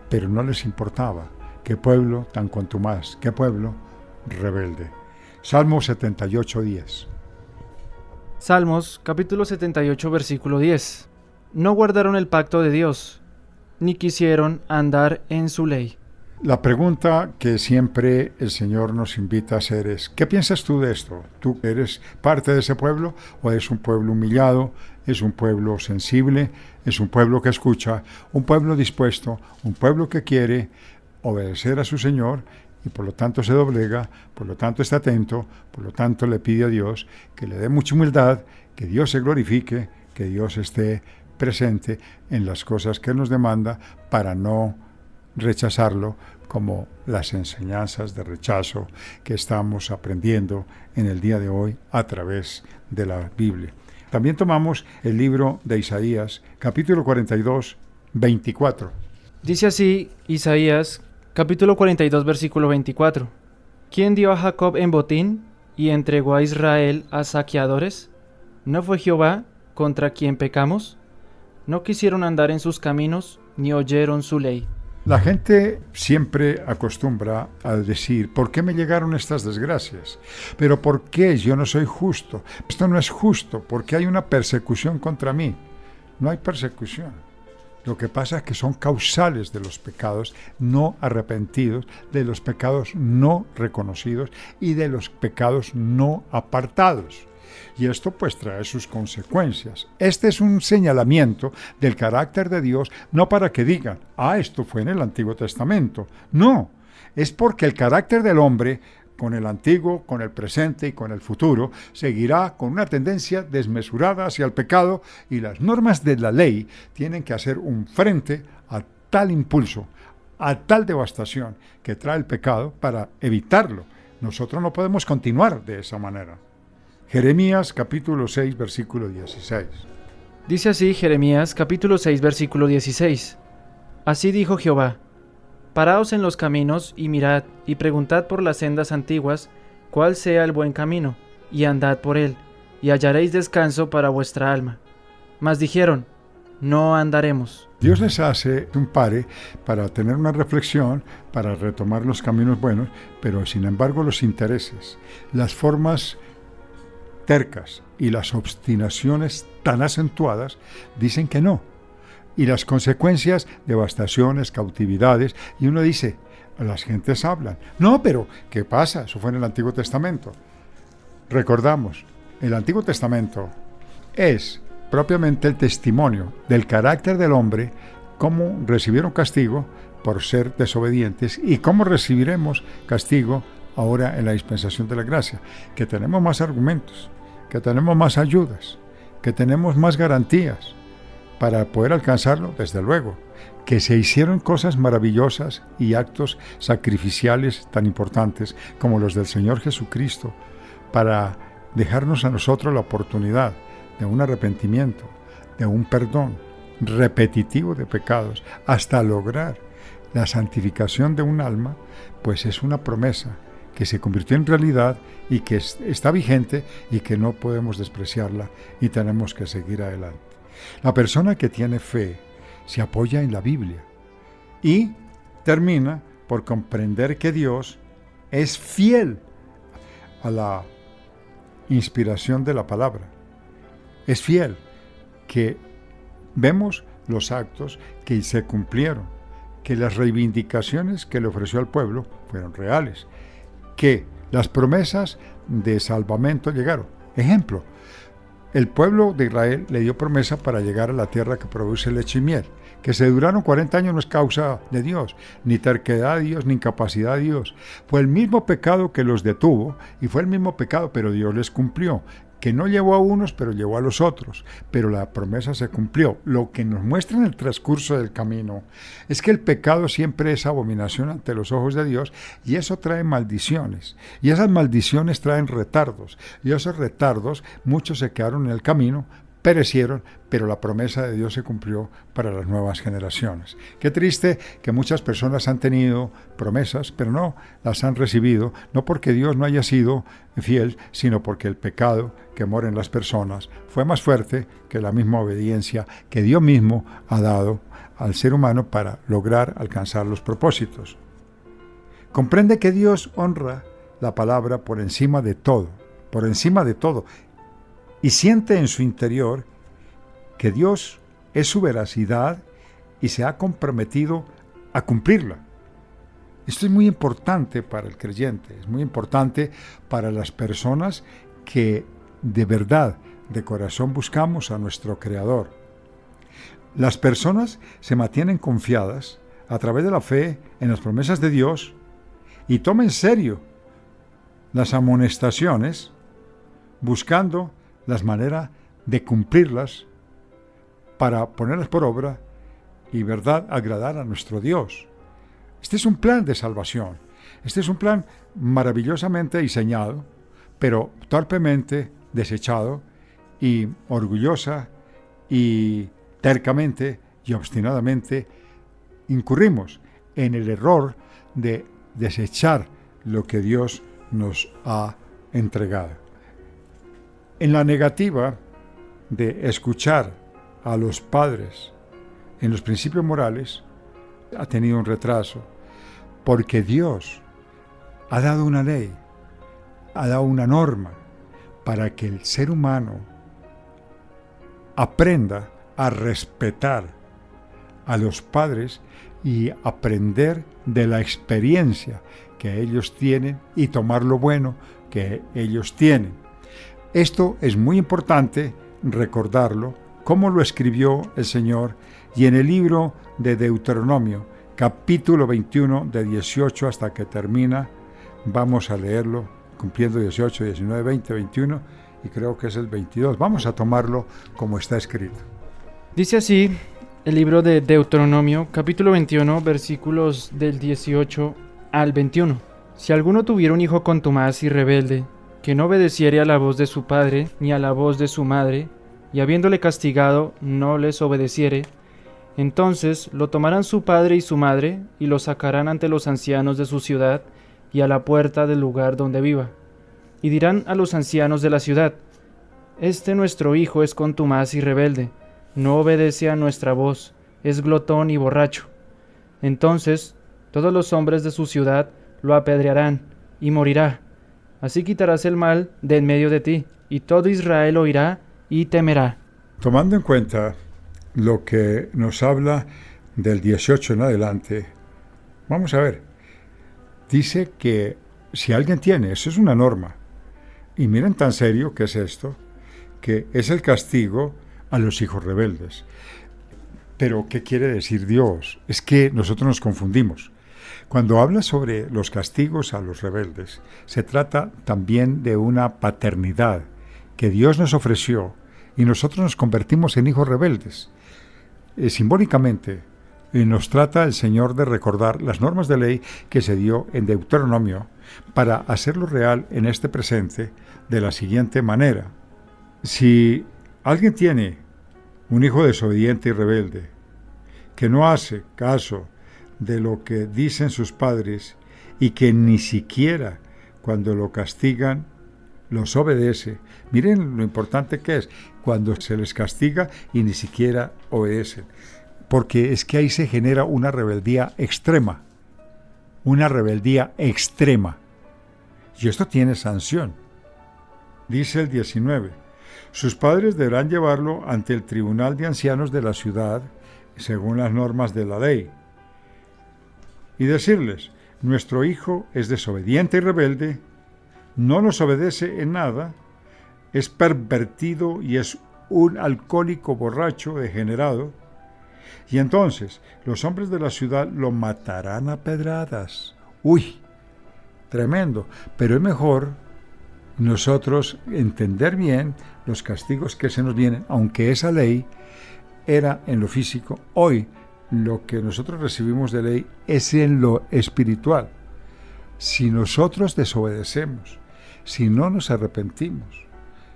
Speaker 12: pero no les importaba. Qué pueblo tan contumaz, qué pueblo rebelde. Salmo 78:10.
Speaker 1: Salmos capítulo 78, versículo 10. No guardaron el pacto de Dios, ni quisieron andar en su ley.
Speaker 12: La pregunta que siempre el Señor nos invita a hacer es, ¿qué piensas tú de esto? ¿Tú eres parte de ese pueblo o es un pueblo humillado? ¿Es un pueblo sensible? ¿Es un pueblo que escucha? ¿Un pueblo dispuesto? ¿Un pueblo que quiere obedecer a su Señor y por lo tanto se doblega, por lo tanto está atento, por lo tanto le pide a Dios que le dé mucha humildad, que Dios se glorifique, que Dios esté presente en las cosas que Él nos demanda para no rechazarlo, como las enseñanzas de rechazo que estamos aprendiendo en el día de hoy a través de la Biblia? También tomamos el libro de Isaías, capítulo 42, 24.
Speaker 1: Dice así Isaías, capítulo 42, versículo 24. ¿Quién dio a Jacob en botín y entregó a Israel a saqueadores? ¿No fue Jehová contra quien pecamos? No quisieron andar en sus caminos, ni oyeron su ley.
Speaker 12: La gente siempre acostumbra a decir, ¿por qué me llegaron estas desgracias? ¿Pero por qué? Yo no soy justo. Esto no es justo, porque hay una persecución contra mí. No hay persecución. Lo que pasa es que son causales de los pecados no arrepentidos, de los pecados no reconocidos y de los pecados no apartados. Y esto pues trae sus consecuencias. Este es un señalamiento del carácter de Dios, no para que digan, esto fue en el Antiguo Testamento. No, es porque el carácter del hombre, con el antiguo, con el presente y con el futuro, seguirá con una tendencia desmesurada hacia el pecado, y las normas de la ley tienen que hacer un frente a tal impulso, a tal devastación que trae el pecado para evitarlo. Nosotros no podemos continuar de esa manera. Jeremías capítulo 6, versículo 16.
Speaker 1: Dice así Jeremías capítulo 6, versículo 16. Así dijo Jehová: Paraos en los caminos y mirad, y preguntad por las sendas antiguas, cuál sea el buen camino, y andad por él, y hallaréis descanso para vuestra alma. Mas dijeron: no andaremos.
Speaker 12: Dios les hace un pare para tener una reflexión, para retomar los caminos buenos, pero sin embargo los intereses, las formas tercas y las obstinaciones tan acentuadas dicen que no. Y las consecuencias, devastaciones, cautividades, y uno dice, las gentes hablan. No, pero ¿qué pasa? Eso fue en el Antiguo Testamento. Recordamos, el Antiguo Testamento es propiamente el testimonio del carácter del hombre, cómo recibieron castigo por ser desobedientes y cómo recibiremos castigo ahora en la dispensación de la gracia, que tenemos más argumentos, que tenemos más ayudas, que tenemos más garantías para poder alcanzarlo, desde luego, que se hicieron cosas maravillosas y actos sacrificiales tan importantes como los del Señor Jesucristo, para dejarnos a nosotros la oportunidad de un arrepentimiento, de un perdón repetitivo de pecados, hasta lograr la santificación de un alma, pues es una promesa que se convirtió en realidad y que está vigente y que no podemos despreciarla y tenemos que seguir adelante. La persona que tiene fe se apoya en la Biblia y termina por comprender que Dios es fiel a la inspiración de la palabra. Es fiel, que vemos los actos que se cumplieron, que las reivindicaciones que le ofreció al pueblo fueron reales, que las promesas de salvamento llegaron. Ejemplo, el pueblo de Israel le dio promesa para llegar a la tierra que produce leche y miel. Que se duraron 40 años no es causa de Dios, ni terquedad de Dios, ni incapacidad de Dios. Fue el mismo pecado que los detuvo, y fue el mismo pecado, pero Dios les cumplió. Que no llevó a unos, pero llevó a los otros. Pero la promesa se cumplió. Lo que nos muestra en el transcurso del camino es que el pecado siempre es abominación ante los ojos de Dios, y eso trae maldiciones. Y esas maldiciones traen retardos. Y esos retardos, muchos se quedaron en el camino, perecieron, pero la promesa de Dios se cumplió para las nuevas generaciones. Qué triste que muchas personas han tenido promesas, pero no las han recibido, no porque Dios no haya sido fiel, sino porque el pecado que mora en las personas fue más fuerte que la misma obediencia que Dios mismo ha dado al ser humano para lograr alcanzar los propósitos. Comprende que Dios honra la palabra por encima de todo, y siente en su interior que Dios es su veracidad y se ha comprometido a cumplirla. Esto es muy importante para el creyente, es muy importante para las personas que de verdad, de corazón buscamos a nuestro Creador. Las personas se mantienen confiadas a través de la fe en las promesas de Dios y toman en serio las amonestaciones, buscando las maneras de cumplirlas para ponerlas por obra y verdad agradar a nuestro Dios. Este es un plan de salvación. Este es un plan maravillosamente diseñado, pero torpemente desechado y orgullosa y tercamente y obstinadamente incurrimos en el error de desechar lo que Dios nos ha entregado. En la negativa de escuchar a los padres en los principios morales, ha tenido un retraso, porque Dios ha dado una ley, ha dado una norma para que el ser humano aprenda a respetar a los padres y aprender de la experiencia que ellos tienen y tomar lo bueno que ellos tienen. Esto es muy importante recordarlo, como lo escribió el Señor, y en el libro de Deuteronomio, capítulo 21, de 18 hasta que termina, vamos a leerlo, cumpliendo 18, 19, 20, 21, y creo que es el 22. Vamos a tomarlo como está escrito.
Speaker 1: Dice así el libro de Deuteronomio, capítulo 21, versículos del 18 al 21. Si alguno tuviera un hijo contumaz y rebelde, que no obedeciere a la voz de su padre, ni a la voz de su madre, y habiéndole castigado, no les obedeciere, entonces lo tomarán su padre y su madre, y lo sacarán ante los ancianos de su ciudad, y a la puerta del lugar donde viva. Y dirán a los ancianos de la ciudad: Este nuestro hijo es contumaz y rebelde, no obedece a nuestra voz, es glotón y borracho. Entonces todos los hombres de su ciudad lo apedrearán, y morirá. Así quitarás el mal de en medio de ti, y todo Israel oirá y temerá.
Speaker 12: Tomando en cuenta lo que nos habla del 18 en adelante, vamos a ver. Dice que si alguien tiene, eso es una norma. Y miren tan serio que es esto, que es el castigo a los hijos rebeldes. Pero, ¿qué quiere decir Dios? Es que nosotros nos confundimos. Cuando habla sobre los castigos a los rebeldes, se trata también de una paternidad que Dios nos ofreció y nosotros nos convertimos en hijos rebeldes. Simbólicamente, nos trata el Señor de recordar las normas de ley que se dio en Deuteronomio para hacerlo real en este presente de la siguiente manera. Si alguien tiene un hijo desobediente y rebelde, que no hace caso de lo que dicen sus padres y que ni siquiera cuando lo castigan los obedece, miren lo importante que es cuando se les castiga y ni siquiera obedecen, porque es que ahí se genera una rebeldía extrema, y esto tiene sanción. Dice el 19, sus padres deberán llevarlo ante el tribunal de ancianos de la ciudad según las normas de la ley y decirles: nuestro hijo es desobediente y rebelde, no nos obedece en nada, es pervertido y es un alcohólico borracho degenerado. Y entonces los hombres de la ciudad lo matarán a pedradas. ¡Uy! Tremendo. Pero es mejor nosotros entender bien los castigos que se nos vienen, aunque esa ley era en lo físico. Hoy lo que nosotros recibimos de ley es en lo espiritual. Si nosotros desobedecemos, si no nos arrepentimos,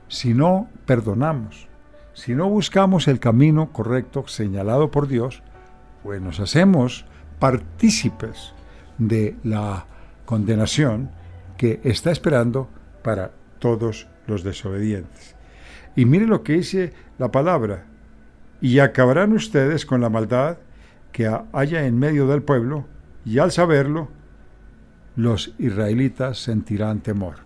Speaker 12: si no perdonamos, si no buscamos el camino correcto señalado por Dios, pues nos hacemos partícipes de la condenación que está esperando para todos los desobedientes. Y mire lo que dice la palabra: y acabarán ustedes con la maldad que haya en medio del pueblo, y al saberlo, los israelitas sentirán temor.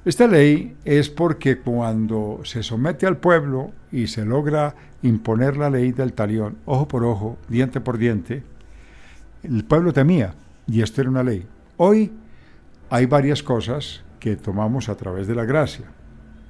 Speaker 12: Esta ley es porque cuando se somete al pueblo y se logra imponer la ley del talión, ojo por ojo, diente por diente, el pueblo temía. y esto era una ley. Hoy hay varias cosas que tomamos a través de la gracia.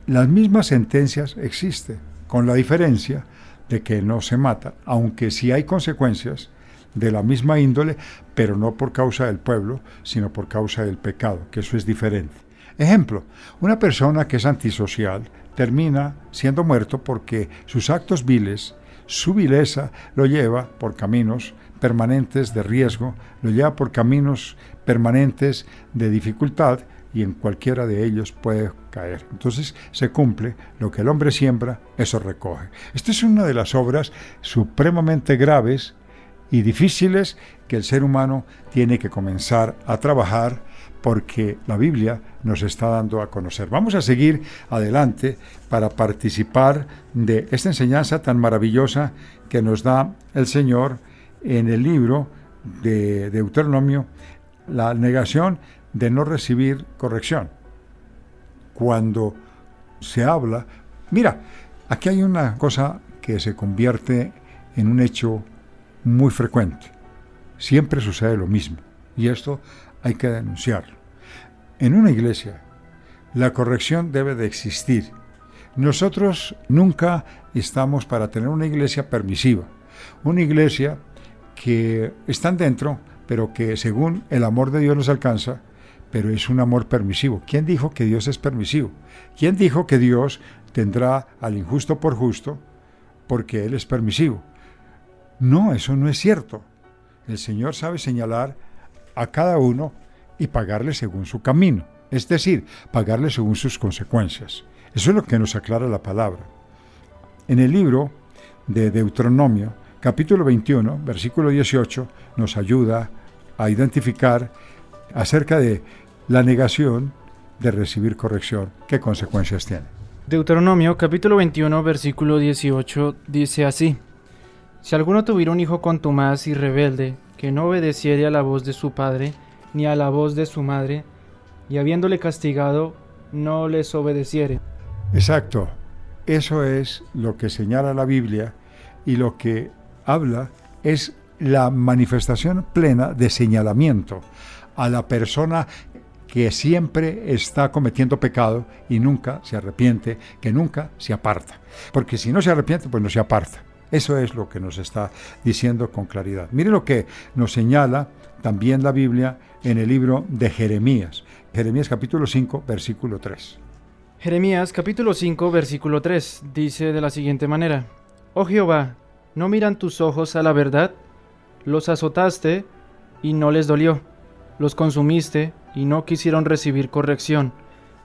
Speaker 12: Las mismas sentencias existen, con la diferencia de que no se mata, aunque sí hay consecuencias de la misma índole, pero no por causa del pueblo, sino por causa del pecado, que eso es diferente. Ejemplo, una persona que es antisocial termina siendo muerto porque sus actos viles, su vileza lo lleva por caminos permanentes de riesgo, lo lleva por caminos permanentes de dificultad, y en cualquiera de ellos puede caer. Entonces se cumple lo que el hombre siembra, eso recoge. Esta es una de las obras supremamente graves y difíciles que el ser humano tiene que comenzar a trabajar, porque la Biblia nos está dando a conocer. Vamos a seguir adelante para participar de esta enseñanza tan maravillosa que nos da el Señor en el libro de Deuteronomio, la negación de no recibir corrección. Cuando se habla, mira, aquí hay una cosa que se convierte en un hecho muy frecuente. Siempre sucede lo mismo, y esto hay que denunciarlo. En una iglesia, la corrección debe de existir. Nosotros nunca estamos para tener una iglesia permisiva, una iglesia que están dentro, pero que según el amor de Dios los alcanza, pero es un amor permisivo. ¿Quién dijo que Dios es permisivo? ¿Quién dijo que Dios tendrá al injusto por justo porque Él es permisivo? No, eso no es cierto. El Señor sabe señalar a cada uno y pagarle según su camino, es decir, pagarle según sus consecuencias. Eso es lo que nos aclara la palabra. En el libro de Deuteronomio, capítulo 21, versículo 18, nos ayuda a identificar acerca de la negación de recibir corrección, qué consecuencias tiene.
Speaker 1: Deuteronomio capítulo 21 versículo 18 dice así: Si alguno tuviera un hijo contumaz y rebelde, que no obedeciere a la voz de su padre, ni a la voz de su madre, y habiéndole castigado, no les obedeciere.
Speaker 12: Exacto, eso es lo que señala la Biblia, y lo que habla es la manifestación plena de señalamiento a la persona que siempre está cometiendo pecado y nunca se arrepiente, que nunca se aparta. Porque si no se arrepiente, pues no se aparta. Eso es lo que nos está diciendo con claridad. Mire lo que nos señala también la Biblia en el libro de Jeremías. Jeremías capítulo 5, versículo 3.
Speaker 1: Jeremías capítulo 5 versículo 3 dice de la siguiente manera: Oh Jehová, ¿no miran tus ojos a la verdad? Los azotaste y no les dolió. Los consumiste y no quisieron recibir corrección.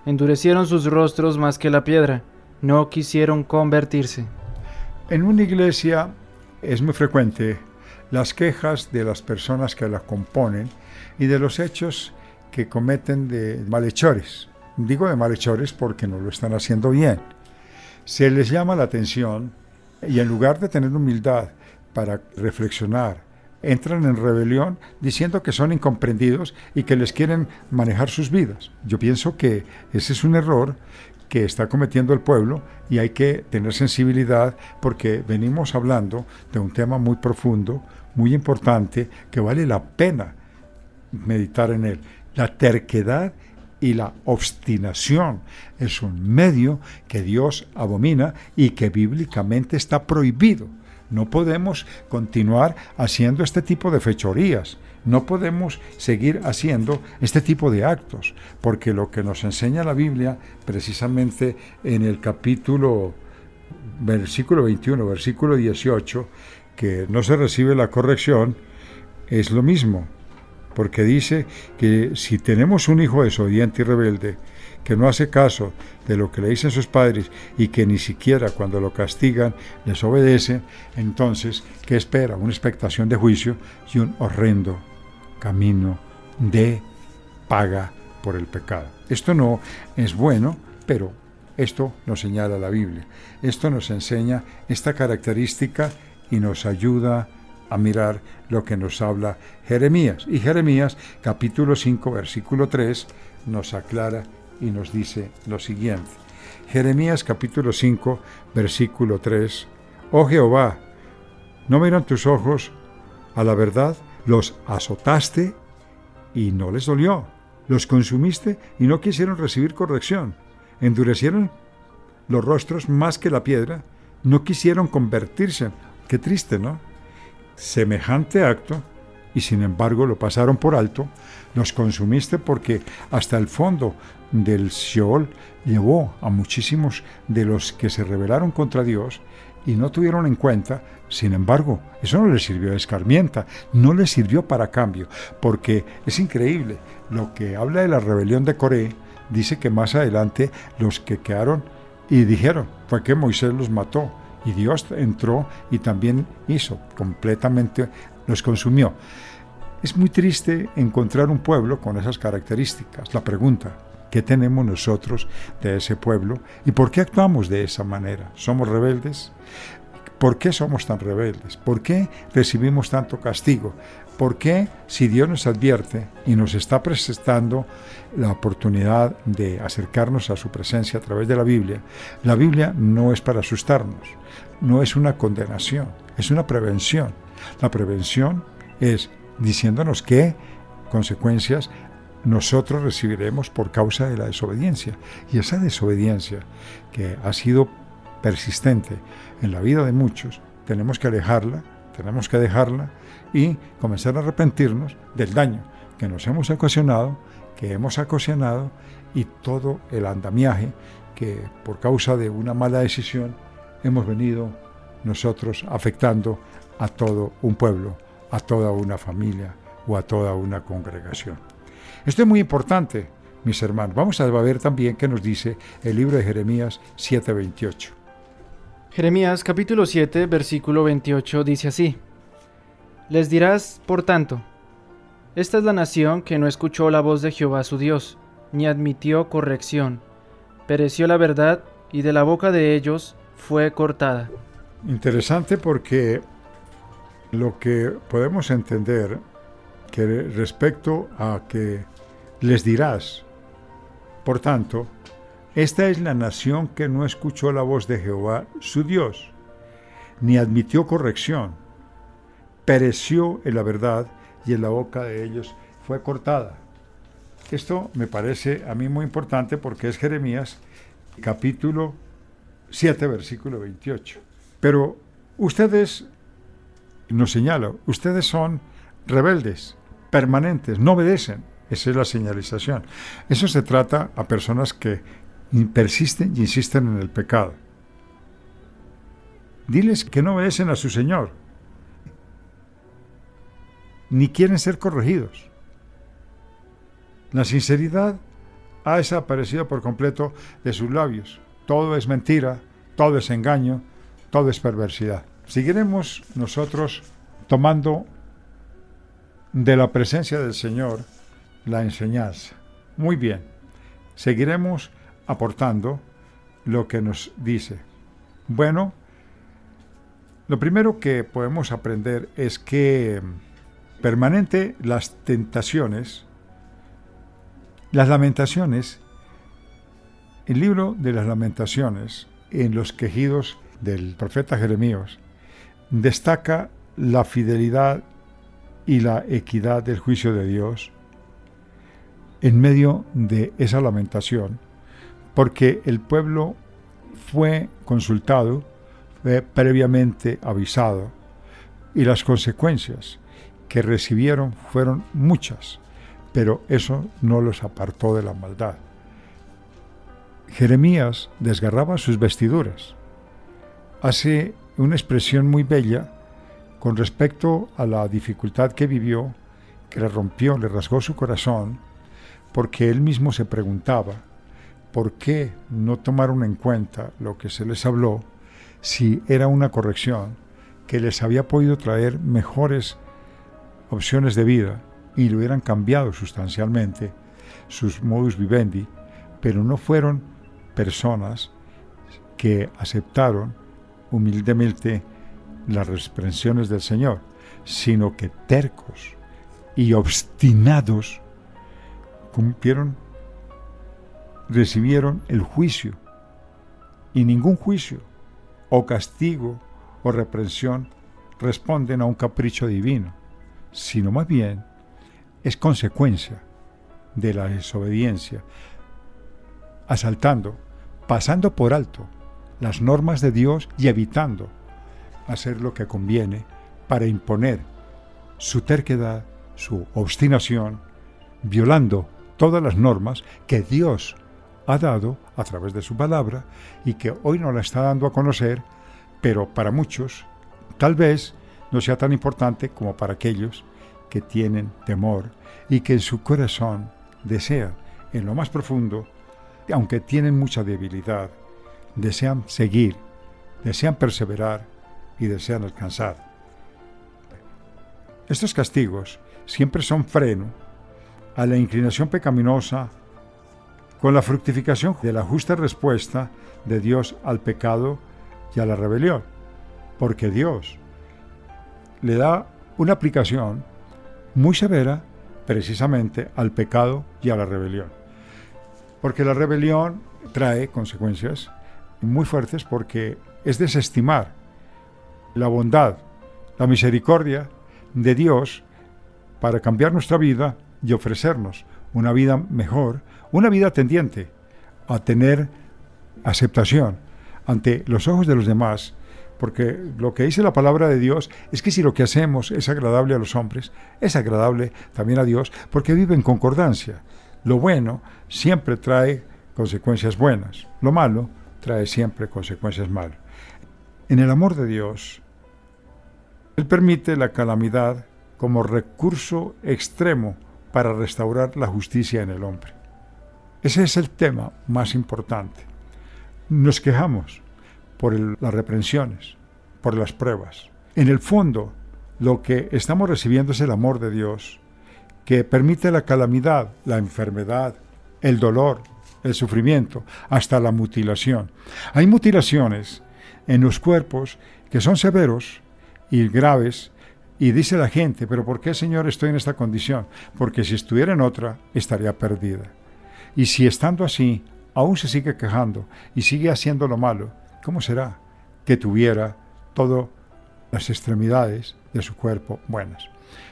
Speaker 1: Endurecieron sus rostros más que la piedra. No quisieron convertirse.
Speaker 12: En una iglesia es muy frecuente las quejas de las personas que la componen y de los hechos que cometen de malhechores. Digo de malhechores porque no lo están haciendo bien. Se les llama la atención y en lugar de tener humildad para reflexionar, entran en rebelión diciendo que son incomprendidos y que les quieren manejar sus vidas. Yo pienso que ese es un error que está cometiendo el pueblo y hay que tener sensibilidad porque venimos hablando de un tema muy profundo, muy importante, que vale la pena meditar en él. La terquedad y la obstinación es un medio que Dios abomina y que bíblicamente está prohibido. No podemos continuar haciendo este tipo de fechorías, no podemos seguir haciendo este tipo de actos, porque lo que nos enseña la Biblia, precisamente en el capítulo, versículo 21, versículo 18, que no se recibe la corrección, es lo mismo, porque dice que si tenemos un hijo desobediente y rebelde, que no hace caso de lo que le dicen sus padres y que ni siquiera cuando lo castigan les obedece, entonces, ¿qué espera? Una expectación de juicio y un horrendo camino de paga por el pecado. Esto no es bueno, pero esto nos señala la Biblia. Esto nos enseña esta característica y nos ayuda a mirar lo que nos habla Jeremías. Y Jeremías, capítulo 5, versículo 3, nos aclara y nos dice lo siguiente. Jeremías capítulo 5, versículo 3. Oh Jehová, ¿no miran tus ojos a la verdad? Los azotaste y no les dolió. Los consumiste y no quisieron recibir corrección. Endurecieron los rostros más que la piedra. No quisieron convertirse. Qué triste, ¿no? Semejante acto, y sin embargo lo pasaron por alto. Los consumiste porque hasta el fondo del Sheol llevó a muchísimos de los que se rebelaron contra Dios y no tuvieron en cuenta. Sin embargo, eso no les sirvió de escarmienta, no les sirvió para cambio, porque es increíble. Lo que habla de la rebelión de Coré, dice que más adelante los que quedaron y dijeron, fue que Moisés los mató, y Dios entró y también hizo, completamente los consumió. Es muy triste encontrar un pueblo con esas características. La pregunta, ¿qué tenemos nosotros de ese pueblo? ¿Y por qué actuamos de esa manera? ¿Somos rebeldes? ¿Por qué somos tan rebeldes? ¿Por qué recibimos tanto castigo? ¿Por qué, si Dios nos advierte y nos está prestando la oportunidad de acercarnos a su presencia a través de la Biblia no es para asustarnos, no es una condenación, es una prevención. La prevención es diciéndonos qué consecuencias nosotros recibiremos por causa de la desobediencia. Y esa desobediencia que ha sido persistente en la vida de muchos, tenemos que alejarla, tenemos que dejarla y comenzar a arrepentirnos del daño que nos hemos ocasionado, que hemos ocasionado, y todo el andamiaje que por causa de una mala decisión hemos venido nosotros afectando a todo un pueblo, a toda una familia o a toda una congregación. Esto es muy importante, mis hermanos. Vamos a ver también qué nos dice el libro de Jeremías 7:28.
Speaker 1: Jeremías capítulo 7, versículo 28 dice así: Les dirás, por tanto, esta es la nación que no escuchó la voz de Jehová su Dios, ni admitió corrección. Pereció la verdad, y de la boca de ellos fue cortada.
Speaker 12: Interesante, porque lo que podemos entender que respecto a que les dirás, por tanto, esta es la nación que no escuchó la voz de Jehová su Dios, ni admitió corrección, pereció en la verdad, y en la boca de ellos fue cortada. Esto me parece a mí muy importante, porque es Jeremías capítulo 7, versículo 28. Pero ustedes, nos señala, ustedes son rebeldes, permanentes, no obedecen. Esa es la señalización. Eso se trata a personas que persisten y insisten en el pecado. Diles que no obedecen a su Señor, ni quieren ser corregidos. La sinceridad ha desaparecido por completo de sus labios. Todo es mentira, todo es engaño, todo es perversidad. Seguiremos nosotros tomando de la presencia del Señor la enseñanza. Muy bien, seguiremos aportando lo que nos dice. Bueno, lo primero que podemos aprender es que permanente las tentaciones, las lamentaciones, el libro de las lamentaciones, en los quejidos del profeta Jeremías, destaca la fidelidad y la equidad del juicio de Dios en medio de esa lamentación, porque el pueblo fue consultado, fue previamente avisado, y las consecuencias que recibieron fueron muchas, pero eso no los apartó de la maldad. Jeremías desgarraba sus vestiduras. Hace una expresión muy bella con respecto a la dificultad que vivió, que le rompió, le rasgó su corazón, porque él mismo se preguntaba por qué no tomaron en cuenta lo que se les habló, si era una corrección que les había podido traer mejores opciones de vida y lo hubieran cambiado sustancialmente sus modus vivendi, pero no fueron personas que aceptaron humildemente las reprensiones del Señor, sino que tercos y obstinados recibieron el juicio, y ningún juicio o castigo o reprensión responden a un capricho divino, sino más bien es consecuencia de la desobediencia, asaltando, pasando por alto las normas de Dios y evitando hacer lo que conviene para imponer su terquedad, su obstinación, violando todas las normas que Dios ha dado a través de su palabra y que hoy nos la está dando a conocer, pero para muchos tal vez no sea tan importante como para aquellos que tienen temor y que en su corazón desean, en lo más profundo, aunque tienen mucha debilidad, desean seguir, desean perseverar y desean alcanzar. Estos castigos siempre son freno a la inclinación pecaminosa con la fructificación de la justa respuesta de Dios al pecado y a la rebelión, porque Dios le da una aplicación muy severa precisamente al pecado y a la rebelión, porque la rebelión trae consecuencias muy fuertes porque es desestimar la bondad, la misericordia de Dios para cambiar nuestra vida y ofrecernos una vida mejor, una vida tendiente a tener aceptación ante los ojos de los demás, porque lo que dice la palabra de Dios es que si lo que hacemos es agradable a los hombres, es agradable también a Dios, porque vive en concordancia. Lo bueno siempre trae consecuencias buenas, lo malo trae siempre consecuencias malas. En el amor de Dios, Él permite la calamidad como recurso extremo para restaurar la justicia en el hombre. Ese es el tema más importante. Nos quejamos por las reprensiones, por las pruebas. En el fondo, lo que estamos recibiendo es el amor de Dios, que permite la calamidad, la enfermedad, el dolor, el sufrimiento, hasta la mutilación. Hay mutilaciones en los cuerpos que son severos y graves, y dice la gente, ¿pero por qué, Señor, estoy en esta condición? Porque si estuviera en otra, estaría perdida. Y si estando así, aún se sigue quejando y sigue haciendo lo malo, ¿cómo será que tuviera todas las extremidades de su cuerpo buenas?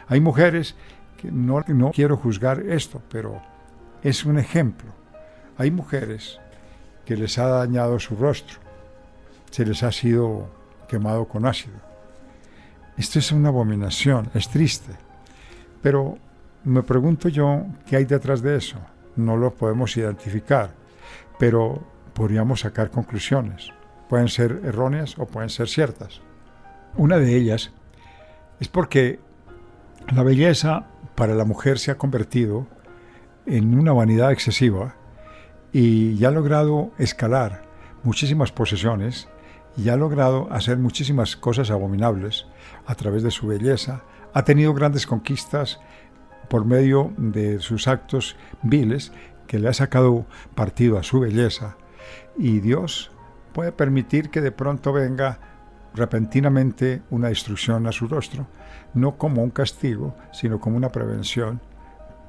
Speaker 12: Hay mujeres que no quiero juzgar esto, pero es un ejemplo. Hay mujeres que les ha dañado su rostro, se les ha sido quemado con ácido. Esto es una abominación, es triste. Pero me pregunto yo, ¿qué hay detrás de eso? No lo podemos identificar, pero podríamos sacar conclusiones. Pueden ser erróneas o pueden ser ciertas. Una de ellas es porque la belleza para la mujer se ha convertido en una vanidad excesiva y ya ha logrado escalar muchísimas posesiones y ha logrado hacer muchísimas cosas abominables a través de su belleza. Ha tenido grandes conquistas por medio de sus actos viles que le ha sacado partido a su belleza, y Dios puede permitir que de pronto venga repentinamente una destrucción a su rostro, no como un castigo, sino como una prevención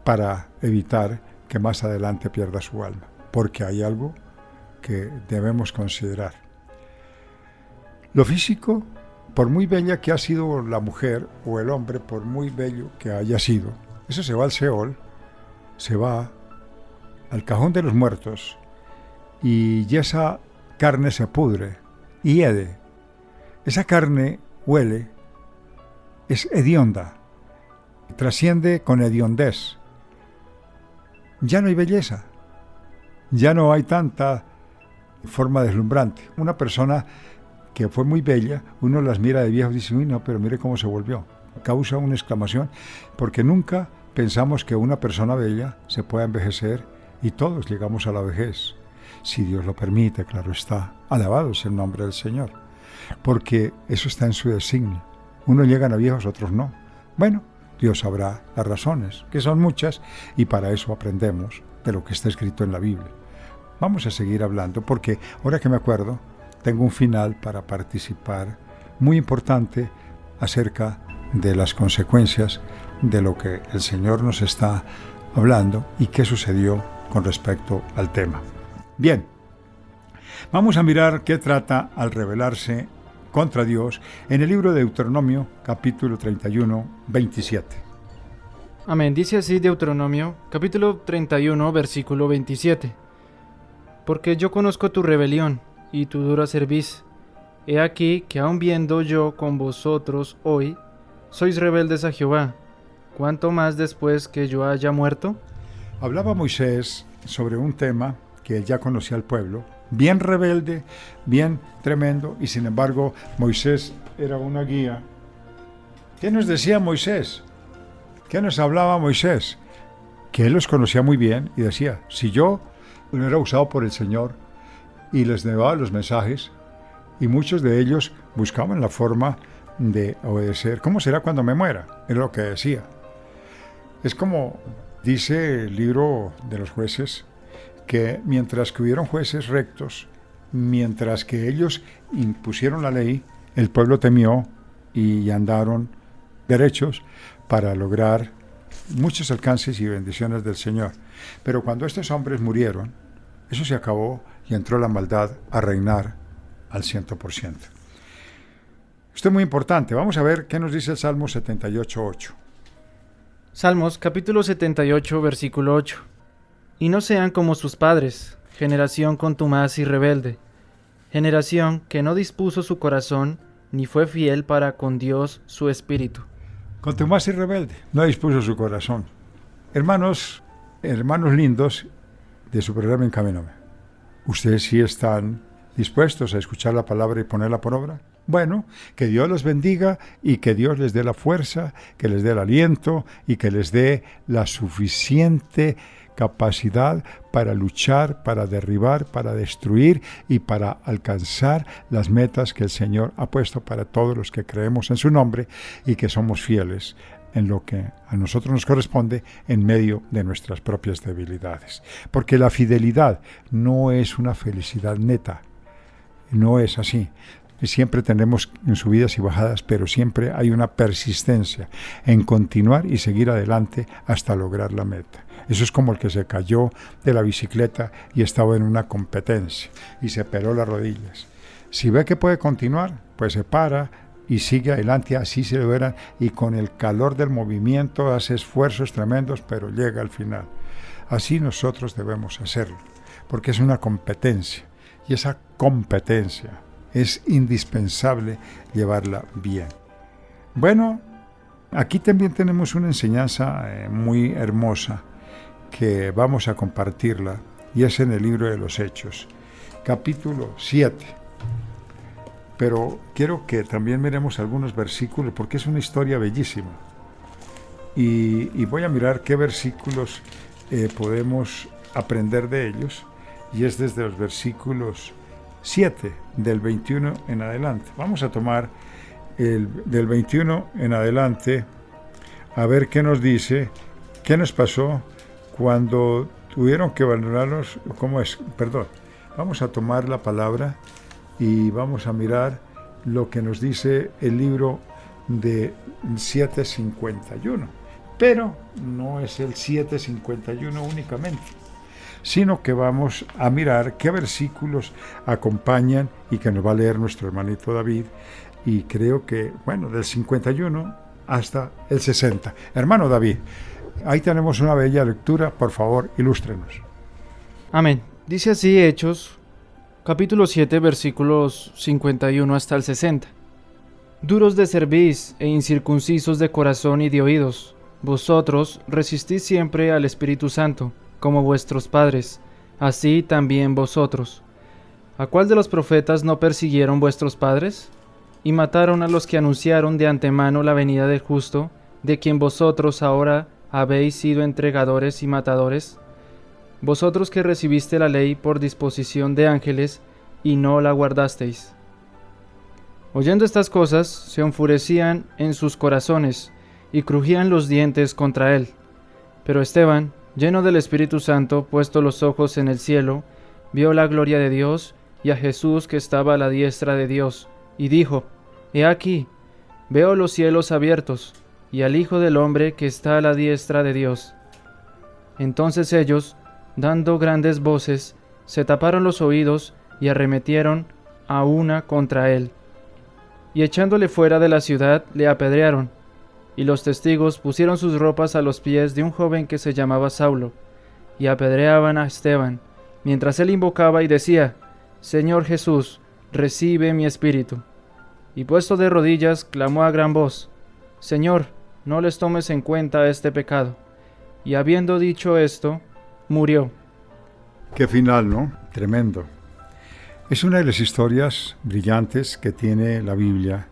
Speaker 12: para evitar que más adelante pierda su alma, porque hay algo que debemos considerar. Lo físico, por muy bella que ha sido la mujer o el hombre, por muy bello que haya sido, eso se va al Seol, se va al cajón de los muertos, y esa carne se pudre y hede. Esa carne huele, es hedionda, trasciende con hediondez. Ya no hay belleza, ya no hay tanta forma deslumbrante. Una persona que fue muy bella, uno las mira de viejo y dice, uy, no, pero mire cómo se volvió. Causa una exclamación, porque nunca pensamos que una persona bella se pueda envejecer, y todos llegamos a la vejez. Si Dios lo permite, claro está. Alabado es el nombre del Señor, porque eso está en su designio. Unos llegan a viejos, otros no. Bueno, Dios sabrá las razones, que son muchas, y para eso aprendemos de lo que está escrito en la Biblia. Vamos a seguir hablando, porque ahora que me acuerdo, tengo un final para participar muy importante acerca de las consecuencias de lo que el Señor nos está hablando y qué sucedió con respecto al tema. Bien, vamos a mirar qué trata al rebelarse contra Dios en el libro de Deuteronomio, capítulo 31, 27.
Speaker 1: Amén. Dice así Deuteronomio, capítulo 31, versículo 27. Porque yo conozco tu rebelión y tu dura cerviz. He aquí que aun viendo yo con vosotros hoy, sois rebeldes a Jehová. ¿Cuánto más después que yo haya muerto?
Speaker 12: Hablaba Moisés sobre un tema que él ya conocía al pueblo, bien rebelde, bien tremendo, y sin embargo Moisés era una guía. ¿Qué nos decía Moisés? ¿Qué nos hablaba Moisés? Que él los conocía muy bien y decía, si yo no era usado por el Señor y les llevaba los mensajes, y muchos de ellos buscaban la forma de obedecer, ¿cómo será cuando me muera? Era lo que decía. Es como dice el libro de los jueces, que mientras que hubieron jueces rectos, mientras que ellos impusieron la ley, el pueblo temió y andaron derechos para lograr muchos alcances y bendiciones del Señor. Pero cuando estos hombres murieron, eso se acabó y entró la maldad a reinar al 100%. Esto es muy importante. Vamos a ver qué nos dice el Salmo 78:8.
Speaker 1: Salmos capítulo 78, versículo 8. Y no sean como sus padres, generación contumaz y rebelde, generación que no dispuso su corazón, ni fue fiel para con Dios su espíritu.
Speaker 12: Contumaz y rebelde, no dispuso su corazón. Hermanos lindos de su programa Encamíname, ¿ustedes sí están dispuestos a escuchar la palabra y ponerla por obra? Bueno, que Dios los bendiga y que Dios les dé la fuerza, que les dé el aliento y que les dé la suficiente capacidad para luchar, para derribar, para destruir y para alcanzar las metas que el Señor ha puesto para todos los que creemos en su nombre y que somos fieles en lo que a nosotros nos corresponde en medio de nuestras propias debilidades. Porque la fidelidad no es una felicidad neta, no es así. Siempre tenemos subidas y bajadas, pero siempre hay una persistencia en continuar y seguir adelante hasta lograr la meta. Eso es como el que se cayó de la bicicleta y estaba en una competencia y se peló las rodillas. Si ve que puede continuar, pues se para y sigue adelante, así se lo verán, y con el calor del movimiento hace esfuerzos tremendos, pero llega al final. Así nosotros debemos hacerlo, porque es una competencia, y esa competencia es indispensable llevarla bien. Bueno, aquí también tenemos una enseñanza muy hermosa que vamos a compartirla, y es en el libro de los Hechos, capítulo 7. Pero quiero que también miremos algunos versículos, porque es una historia bellísima. Y voy a mirar qué versículos podemos aprender de ellos, y es desde los versículos 7, del 21 en adelante. Vamos a tomar del 21 en adelante, a ver qué nos dice, qué nos pasó cuando tuvieron que abandonarnos, vamos a tomar la palabra y vamos a mirar lo que nos dice el libro de 7:51. Pero no es el 7:51 únicamente, sino que vamos a mirar qué versículos acompañan y que nos va a leer nuestro hermanito David, y creo que, del 51 hasta el 60. Hermano David, ahí tenemos una bella lectura, por favor, ilústrenos.
Speaker 1: Amén. Dice así Hechos, capítulo 7, versículos 51 hasta el 60. Duros de cerviz e incircuncisos de corazón y de oídos, vosotros resistís siempre al Espíritu Santo, como vuestros padres, así también vosotros. ¿A cuál de los profetas no persiguieron vuestros padres? Y mataron a los que anunciaron de antemano la venida del justo, de quien vosotros ahora habéis sido entregadores y matadores. Vosotros que recibiste la ley por disposición de ángeles, y no la guardasteis. Oyendo estas cosas, se enfurecían en sus corazones, y crujían los dientes contra él. Pero Esteban, lleno del Espíritu Santo, puesto los ojos en el cielo, vio la gloria de Dios y a Jesús que estaba a la diestra de Dios, y dijo: He aquí, veo los cielos abiertos, y al Hijo del Hombre que está a la diestra de Dios. Entonces ellos, dando grandes voces, se taparon los oídos y arremetieron a una contra él. Y echándole fuera de la ciudad, le apedrearon. y los testigos pusieron sus ropas a los pies de un joven que se llamaba Saulo, y apedreaban a Esteban, mientras él invocaba y decía: Señor Jesús, recibe mi espíritu. Y puesto de rodillas, clamó a gran voz: Señor, no les tomes en cuenta este pecado. Y habiendo dicho esto, murió.
Speaker 12: Qué final, ¿no? Tremendo. Es una de las historias brillantes que tiene la Biblia,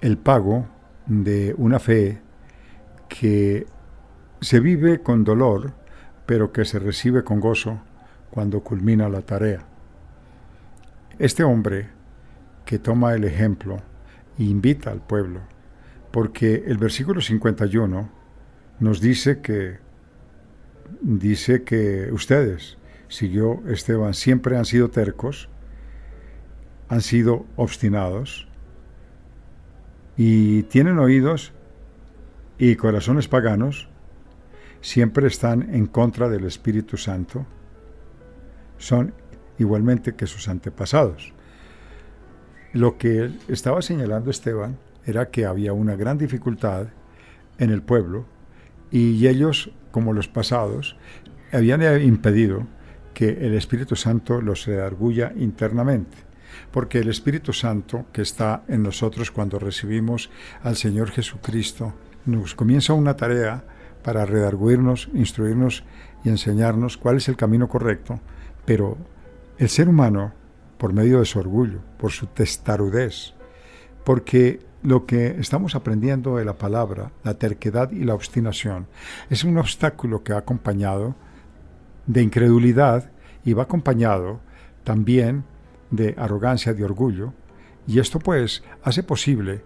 Speaker 12: el pago de una fe que se vive con dolor, pero que se recibe con gozo cuando culmina la tarea. Este hombre que toma el ejemplo e invita al pueblo, porque el versículo 51 nos dice que ustedes, siguió Esteban, siempre han sido tercos, han sido obstinados y tienen oídos y corazones paganos, siempre están en contra del Espíritu Santo, son igualmente que sus antepasados. Lo que estaba señalando Esteban era que había una gran dificultad en el pueblo y ellos, como los pasados, habían impedido que el Espíritu Santo los redarguya internamente, porque el Espíritu Santo que está en nosotros cuando recibimos al Señor Jesucristo nos comienza una tarea para redarguirnos, instruirnos y enseñarnos cuál es el camino correcto, pero el ser humano, por medio de su orgullo, por su testarudez, porque lo que estamos aprendiendo de la palabra, la terquedad y la obstinación, es un obstáculo que va acompañado de incredulidad y va acompañado también de arrogancia, de orgullo, y esto pues hace posible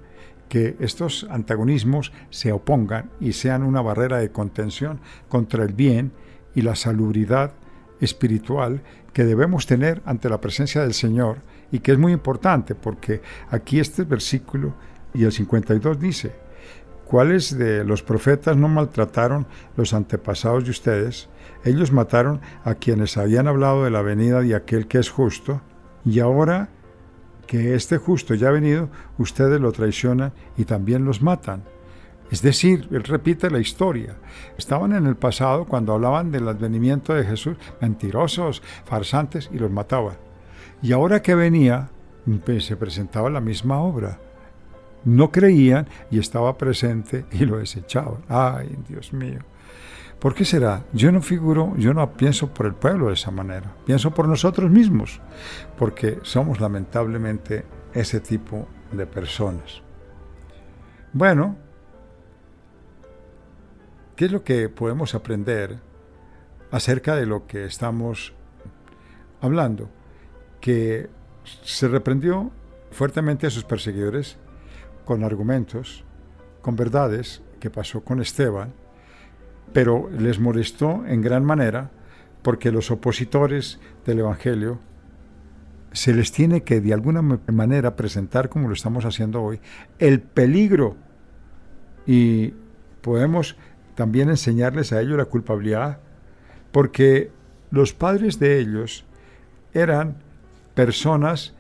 Speaker 12: que estos antagonismos se opongan y sean una barrera de contención contra el bien y la salubridad espiritual que debemos tener ante la presencia del Señor, y que es muy importante porque aquí este versículo y el 52 dice: ¿cuáles de los profetas no maltrataron los antepasados de ustedes? Ellos mataron a quienes habían hablado de la venida de aquel que es justo, y ahora que este justo ya ha venido, ustedes lo traicionan y también los matan. Es decir, él repite la historia. Estaban en el pasado cuando hablaban del advenimiento de Jesús, mentirosos, farsantes, y los mataban. Y ahora que venía, pues, se presentaba la misma obra. No creían y estaba presente y lo desechaban. ¡Ay, Dios mío! ¿Por qué será? Yo no pienso por el pueblo de esa manera. Pienso por nosotros mismos, porque somos lamentablemente ese tipo de personas. Bueno, ¿qué es lo que podemos aprender acerca de lo que estamos hablando? Que se reprendió fuertemente a sus perseguidores con argumentos, con verdades, que pasó con Esteban, pero les molestó en gran manera porque los opositores del Evangelio se les tiene que de alguna manera presentar, como lo estamos haciendo hoy, el peligro, y podemos también enseñarles a ellos la culpabilidad, porque los padres de ellos eran personas,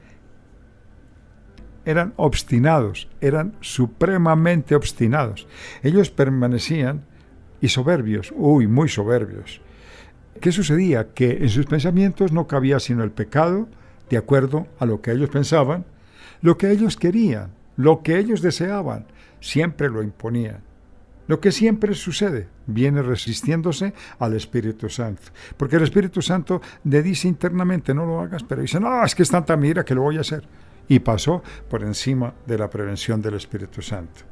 Speaker 12: eran obstinados, eran supremamente obstinados. Ellos permanecían y soberbios, muy soberbios. ¿Qué sucedía? Que en sus pensamientos no cabía sino el pecado, de acuerdo a lo que ellos pensaban, lo que ellos querían, lo que ellos deseaban, siempre lo imponían. Lo que siempre sucede, viene resistiéndose al Espíritu Santo. Porque el Espíritu Santo le dice internamente: no lo hagas, pero dice: no, es que es tanta mira que lo voy a hacer. Y pasó por encima de la prevención del Espíritu Santo.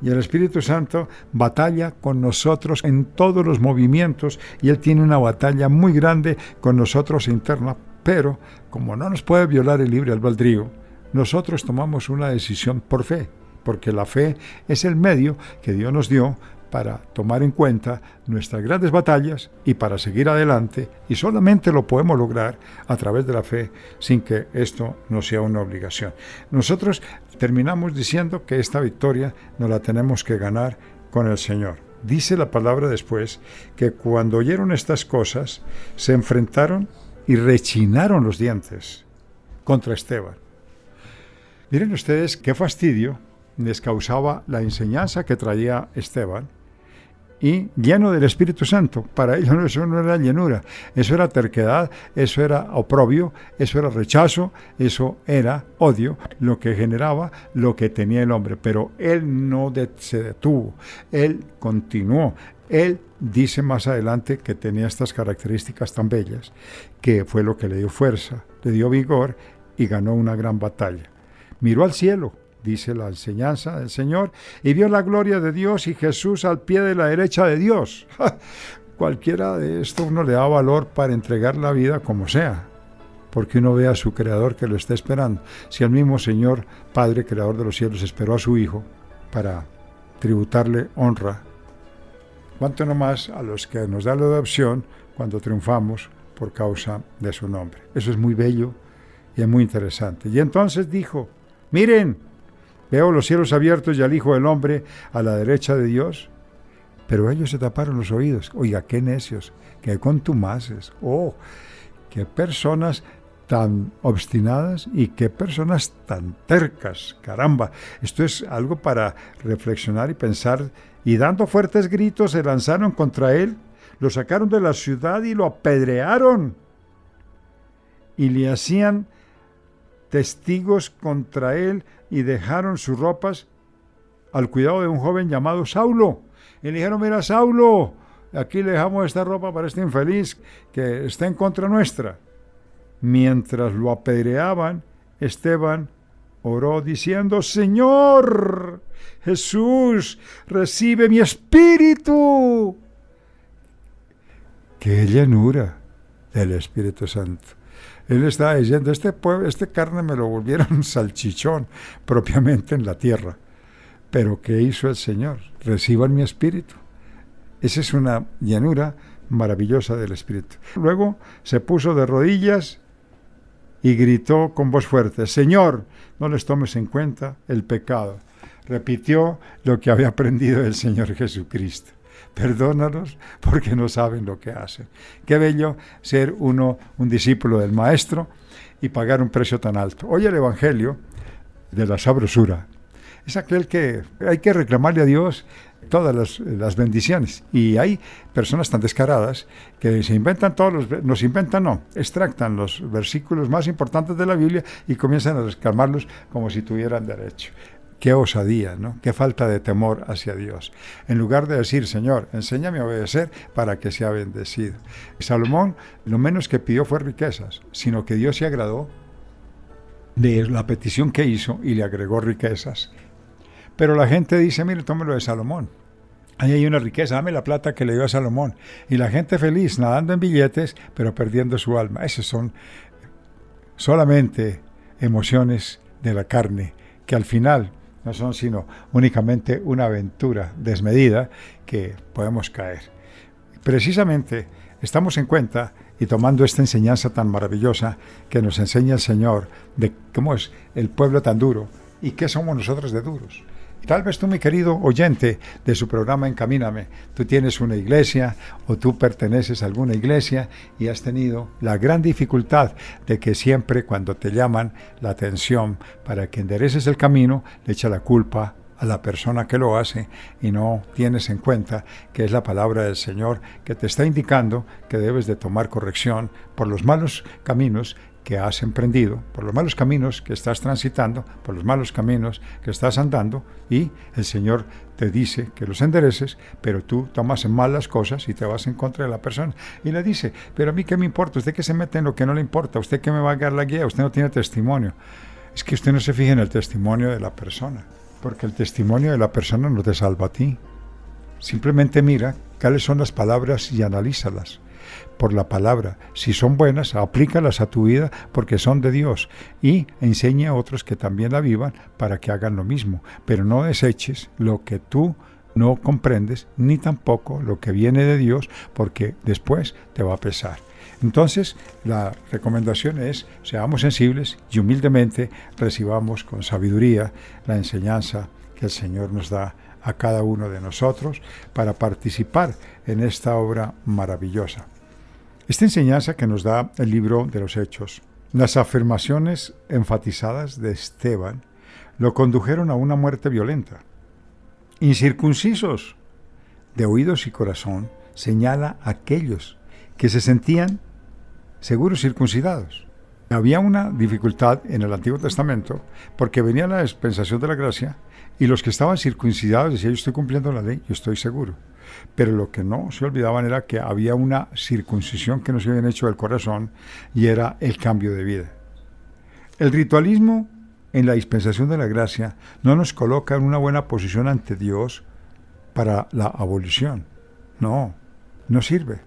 Speaker 12: Y el Espíritu Santo batalla con nosotros en todos los movimientos, y Él tiene una batalla muy grande con nosotros interna, pero como no nos puede violar el libre albedrío, nosotros tomamos una decisión por fe, porque la fe es el medio que Dios nos dio para tomar en cuenta nuestras grandes batallas y para seguir adelante, y solamente lo podemos lograr a través de la fe, sin que esto no sea una obligación. Nosotros terminamos diciendo que esta victoria nos la tenemos que ganar con el Señor. Dice la palabra después que cuando oyeron estas cosas, se enfrentaron y rechinaron los dientes contra Esteban. Miren ustedes qué fastidio les causaba la enseñanza que traía Esteban, y lleno del Espíritu Santo. Para ellos eso no era llenura, eso era terquedad, eso era oprobio, eso era rechazo, eso era odio, lo que generaba lo que tenía el hombre. Pero él no se detuvo, él continuó. Él dice más adelante que tenía estas características tan bellas, que fue lo que le dio fuerza, le dio vigor y ganó una gran batalla. Miró al cielo, dice la enseñanza del Señor, y vio la gloria de Dios y Jesús al pie de la derecha de Dios. Cualquiera de esto uno le da valor para entregar la vida como sea, porque uno ve a su Creador que lo está esperando. Si el mismo Señor, Padre, Creador de los cielos, esperó a su Hijo para tributarle honra, cuánto no más a los que nos da la adopción cuando triunfamos por causa de su nombre. Eso es muy bello y es muy interesante. Y entonces dijo, miren, veo los cielos abiertos y al Hijo del Hombre a la derecha de Dios. Pero ellos se taparon los oídos. Oiga, qué necios, qué contumaces. Oh, qué personas tan obstinadas y qué personas tan tercas. Caramba, esto es algo para reflexionar y pensar. Y dando fuertes gritos se lanzaron contra él, lo sacaron de la ciudad y lo apedrearon. Y le hacían testigos contra él y dejaron sus ropas al cuidado de un joven llamado Saulo. Y le dijeron, mira Saulo, aquí le dejamos esta ropa para este infeliz que está en contra nuestra. Mientras lo apedreaban, Esteban oró diciendo, Señor Jesús, recibe mi espíritu. ¡Qué llenura del Espíritu Santo! Él estaba diciendo, este carne me lo volvieron salchichón propiamente en la tierra. Pero ¿qué hizo el Señor? Reciban mi espíritu. Esa es una llenura maravillosa del Espíritu. Luego se puso de rodillas y gritó con voz fuerte, Señor, no les tomes en cuenta el pecado. Repitió lo que había aprendido del Señor Jesucristo. Perdónalos porque no saben lo que hacen. Qué bello ser uno un discípulo del Maestro y pagar un precio tan alto. Hoy el Evangelio de la sabrosura es aquel que hay que reclamarle a Dios todas las bendiciones. Y hay personas tan descaradas que se inventan extractan los versículos más importantes de la Biblia y comienzan a reclamarlos como si tuvieran derecho. Qué osadía, ¿no? Qué falta de temor hacia Dios. En lugar de decir, Señor, enséñame a obedecer para que sea bendecido. Salomón lo menos que pidió fue riquezas, sino que Dios se agradó de la petición que hizo y le agregó riquezas. Pero la gente dice, mire, tómelo de Salomón. Ahí hay una riqueza, dame la plata que le dio a Salomón. Y la gente feliz, nadando en billetes, pero perdiendo su alma. Esas son solamente emociones de la carne, que al final no son sino únicamente una aventura desmedida que podemos caer. Precisamente estamos en cuenta y tomando esta enseñanza tan maravillosa que nos enseña el Señor de cómo es el pueblo tan duro y qué somos nosotros de duros. Tal vez tú, mi querido oyente de su programa Encamíname, tú tienes una iglesia o tú perteneces a alguna iglesia y has tenido la gran dificultad de que siempre cuando te llaman la atención para que endereces el camino, le echa la culpa a la persona que lo hace y no tienes en cuenta que es la palabra del Señor que te está indicando que debes de tomar corrección por los malos caminos que has emprendido, por los malos caminos que estás transitando, por los malos caminos que estás andando, y el Señor te dice que los endereces, pero tú tomas en mal las cosas y te vas en contra de la persona. Y le dice, pero a mí qué me importa, usted que se mete en lo que no le importa, usted que me va a dar la guía, usted no tiene testimonio. Es que usted no se fija en el testimonio de la persona, porque el testimonio de la persona no te salva a ti. Simplemente mira cuáles son las palabras y analízalas. Por la palabra, si son buenas, aplícalas a tu vida porque son de Dios y enseña a otros que también la vivan para que hagan lo mismo, pero no deseches lo que tú no comprendes ni tampoco lo que viene de Dios porque después te va a pesar. Entonces, la recomendación es, seamos sensibles y humildemente recibamos con sabiduría la enseñanza que el Señor nos da a cada uno de nosotros para participar en esta obra maravillosa. Esta enseñanza que nos da el libro de los Hechos, las afirmaciones enfatizadas de Esteban, lo condujeron a una muerte violenta. Incircuncisos de oídos y corazón señala a aquellos que se sentían seguros circuncidados. Había una dificultad en el Antiguo Testamento porque venía la dispensación de la gracia y los que estaban circuncidados decían: yo estoy cumpliendo la ley, yo estoy seguro. Pero lo que no se olvidaban era que había una circuncisión que no se habían hecho del corazón, y era el cambio de vida. El ritualismo en la dispensación de la gracia no nos coloca en una buena posición ante Dios para la abolición. No sirve.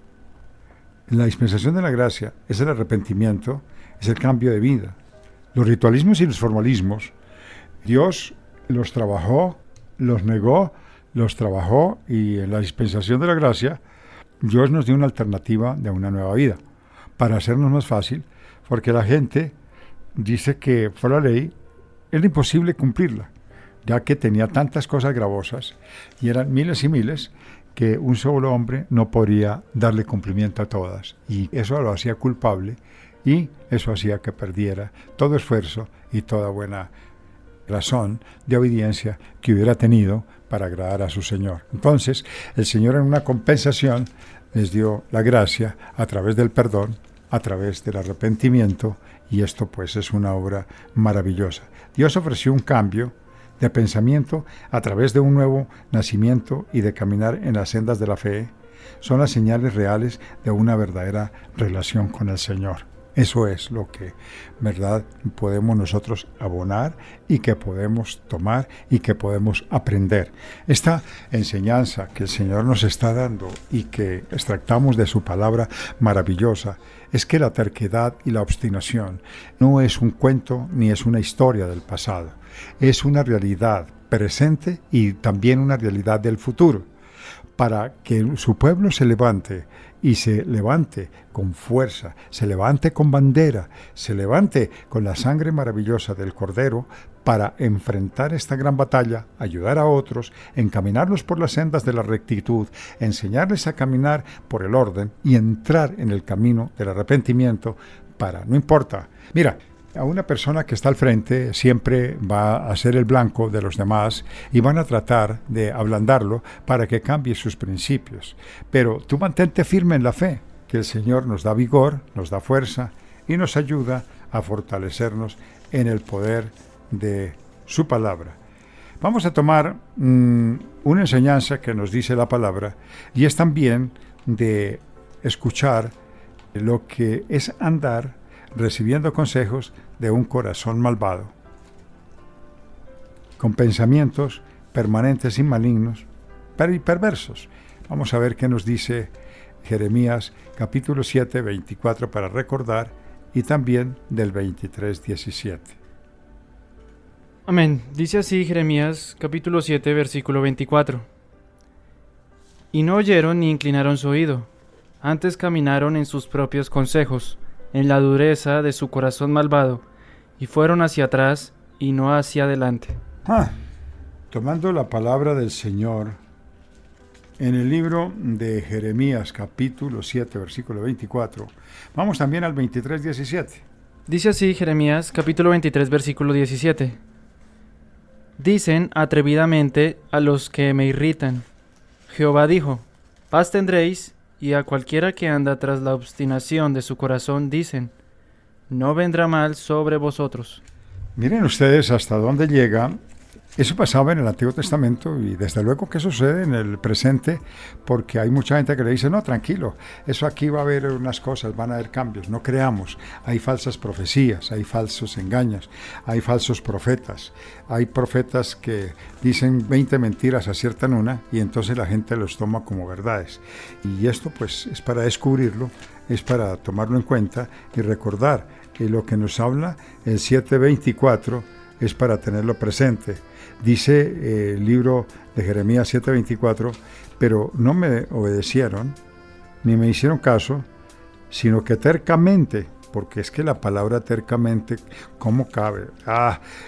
Speaker 12: La dispensación de la gracia es el arrepentimiento, es el cambio de vida. Los ritualismos y los formalismos, Dios los trabajó, los negó, los trabajó, y en la dispensación de la gracia Dios nos dio una alternativa de una nueva vida, para hacernos más fácil, porque la gente dice que por la ley era imposible cumplirla, ya que tenía tantas cosas gravosas y eran miles y miles que un solo hombre no podría darle cumplimiento a todas, y eso lo hacía culpable, y eso hacía que perdiera todo esfuerzo y toda buena razón de obediencia que hubiera tenido para agradar a su Señor. Entonces, el Señor, en una compensación, les dio la gracia a través del perdón, a través del arrepentimiento, y esto pues es una obra maravillosa. Dios ofreció un cambio de pensamiento a través de un nuevo nacimiento y de caminar en las sendas de la fe. Son las señales reales de una verdadera relación con el Señor. Eso es lo que, ¿verdad?, podemos nosotros abonar y que podemos tomar y que podemos aprender. Esta enseñanza que el Señor nos está dando y que extractamos de su palabra maravillosa es que la terquedad y la obstinación no es un cuento ni es una historia del pasado. Es una realidad presente y también una realidad del futuro. Para que su pueblo se levante, y se levante con fuerza, se levante con bandera, se levante con la sangre maravillosa del Cordero para enfrentar esta gran batalla, ayudar a otros, encaminarlos por las sendas de la rectitud, enseñarles a caminar por el orden y entrar en el camino del arrepentimiento no importa. Mira, a una persona que está al frente siempre va a ser el blanco de los demás y van a tratar de ablandarlo para que cambie sus principios. Pero tú mantente firme en la fe, que el Señor nos da vigor, nos da fuerza y nos ayuda a fortalecernos en el poder de su palabra. Vamos a tomar una enseñanza que nos dice la palabra, y es también de escuchar lo que es andar recibiendo consejos de un corazón malvado, con pensamientos permanentes y malignos y perversos. Vamos a ver qué nos dice Jeremías capítulo 7, 24 para recordar, y también del 23, 17.
Speaker 1: Amén. Dice así Jeremías capítulo 7, versículo 24. Y no oyeron ni inclinaron su oído, antes caminaron en sus propios consejos, en la dureza de su corazón malvado, y fueron hacia atrás y no hacia adelante.
Speaker 12: Tomando la palabra del Señor en el libro de Jeremías capítulo 7 versículo 24, vamos también al 23, 17.
Speaker 1: Dice así Jeremías capítulo 23 versículo 17. Dicen atrevidamente a los que me irritan: Jehová dijo, paz tendréis. Y a cualquiera que anda tras la obstinación de su corazón dicen, no vendrá mal sobre vosotros.
Speaker 12: Miren ustedes hasta dónde llega. Eso pasaba en el Antiguo Testamento, y desde luego que sucede en el presente, porque hay mucha gente que le dice, no, tranquilo, eso aquí va a haber unas cosas, van a haber cambios, no creamos. Hay falsas profecías, hay falsos engaños, hay falsos profetas, hay profetas que dicen 20 mentiras, aciertan una, y entonces la gente los toma como verdades. Y esto pues es para descubrirlo, es para tomarlo en cuenta y recordar que lo que nos habla el 7:24 es para tenerlo presente. Dice el libro de Jeremías 7:24, pero no me obedecieron, ni me hicieron caso, sino que tercamente, porque es que la palabra tercamente, ¿cómo cabe?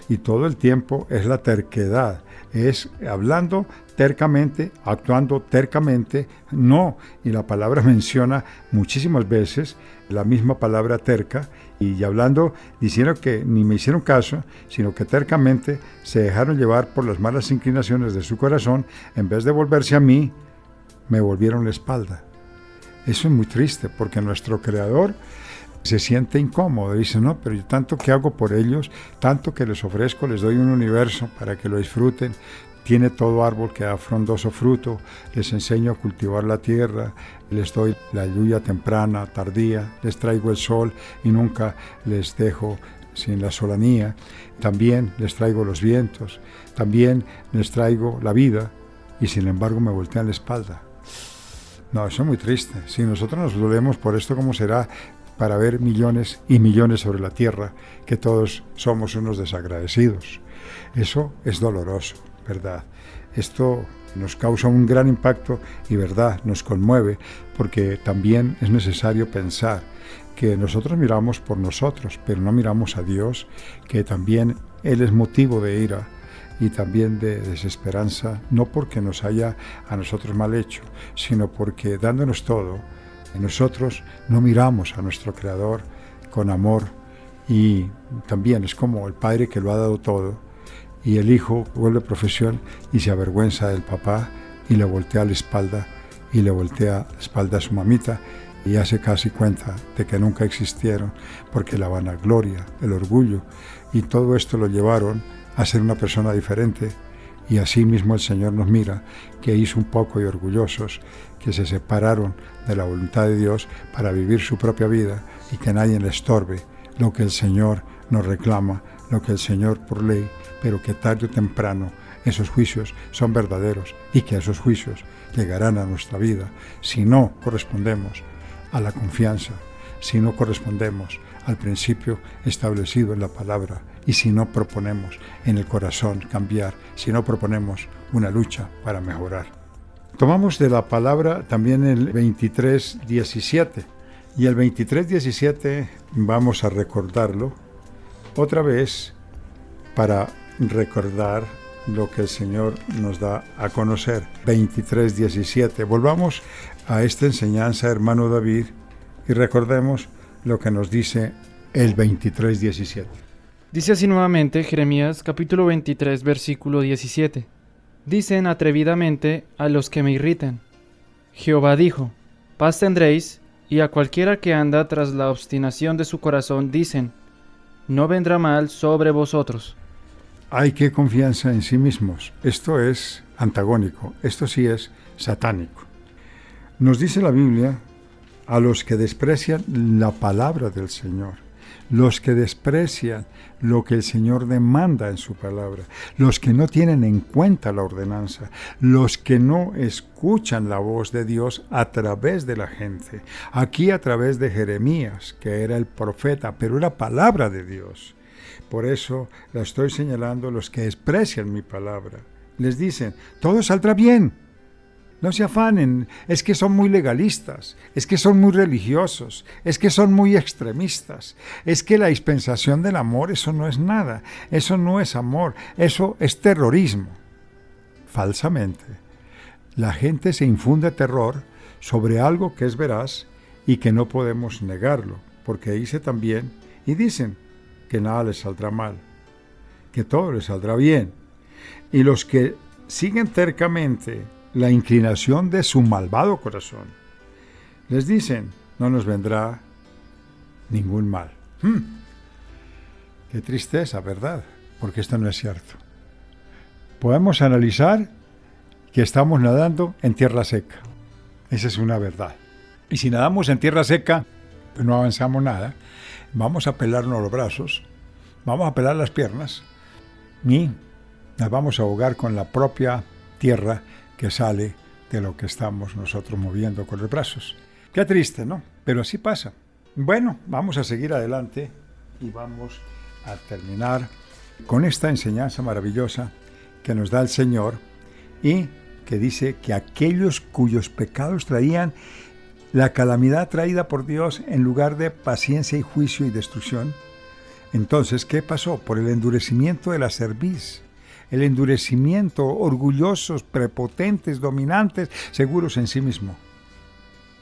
Speaker 12: Y todo el tiempo es la terquedad, es hablando tercamente, actuando tercamente, no, y la palabra menciona muchísimas veces la misma palabra terca, Y hablando, diciendo que ni me hicieron caso, sino que tercamente se dejaron llevar por las malas inclinaciones de su corazón, en vez de volverse a mí, me volvieron la espalda. Eso es muy triste, porque nuestro Creador se siente incómodo, dice, no, pero yo tanto que hago por ellos, tanto que les ofrezco, les doy un universo para que lo disfruten. Tiene todo árbol que da frondoso fruto, les enseño a cultivar la tierra, les doy la lluvia temprana, tardía, les traigo el sol y nunca les dejo sin la solanía. También les traigo los vientos, también les traigo la vida y sin embargo me voltean la espalda. No, eso es muy triste. Si nosotros nos dolemos por esto, ¿cómo será para ver millones y millones sobre la tierra que todos somos unos desagradecidos? Eso es doloroso, ¿verdad? Esto nos causa un gran impacto y, ¿verdad?, nos conmueve, porque también es necesario pensar que nosotros miramos por nosotros, pero no miramos a Dios, que también Él es motivo de ira y también de desesperanza, no porque nos haya a nosotros mal hecho, sino porque dándonos todo, nosotros no miramos a nuestro Creador con amor, y también es como el Padre que lo ha dado todo, y el hijo vuelve profesión y se avergüenza del papá y le voltea la espalda y le voltea la espalda a su mamita y hace casi cuenta de que nunca existieron, porque la vanagloria, el orgullo y todo esto lo llevaron a ser una persona diferente. Y así mismo el Señor nos mira, que hizo un poco de orgullosos, que se separaron de la voluntad de Dios para vivir su propia vida y que nadie le estorbe lo que el Señor nos reclama, lo que el Señor por ley, pero que tarde o temprano esos juicios son verdaderos y que esos juicios llegarán a nuestra vida si no correspondemos a la confianza, si no correspondemos al principio establecido en la palabra y si no proponemos en el corazón cambiar, si no proponemos una lucha para mejorar. Tomamos de la palabra también el 23:17 y el 23:17 vamos a recordarlo otra vez para recordar lo que el Señor nos da a conocer. 23:17. Volvamos a esta enseñanza, hermano David, y recordemos lo que nos dice el 23:17.
Speaker 1: Dice así nuevamente Jeremías capítulo 23 versículo 17. Dicen atrevidamente a los que me irritan: Jehová dijo, paz tendréis, y a cualquiera que anda tras la obstinación de su corazón dicen, no vendrá mal sobre vosotros.
Speaker 12: Hay que confianza en sí mismos. Esto es antagónico, esto sí es satánico. Nos dice la Biblia a los que desprecian la palabra del Señor, los que desprecian lo que el Señor demanda en su palabra, los que no tienen en cuenta la ordenanza, los que no escuchan la voz de Dios a través de la gente. Aquí a través de Jeremías, que era el profeta, pero era palabra de Dios. Por eso la estoy señalando, los que desprecian mi palabra. Les dicen, todo saldrá bien. No se afanen, es que son muy legalistas, es que son muy religiosos, es que son muy extremistas, es que la dispensación del amor, eso no es nada, eso no es amor, eso es terrorismo. Falsamente, la gente se infunde terror sobre algo que es veraz y que no podemos negarlo, porque dice también, y dicen que nada les saldrá mal, que todo les saldrá bien. Y los que siguen tercamente la inclinación de su malvado corazón, les dicen, no nos vendrá ningún mal. Qué tristeza, ¿verdad? Porque esto no es cierto. Podemos analizar que estamos nadando en tierra seca. Esa es una verdad. Y si nadamos en tierra seca, pues no avanzamos nada. Vamos a pelarnos los brazos, vamos a pelar las piernas y nos vamos a ahogar con la propia tierra que sale de lo que estamos nosotros moviendo con los brazos. Qué triste, ¿no? Pero así pasa. Bueno, vamos a seguir adelante y vamos a terminar con esta enseñanza maravillosa que nos da el Señor y que dice que aquellos cuyos pecados traían la calamidad traída por Dios en lugar de paciencia y juicio y destrucción. Entonces, ¿qué pasó? Por el endurecimiento de la cerviz, el endurecimiento, orgullosos, prepotentes, dominantes, seguros en sí mismo.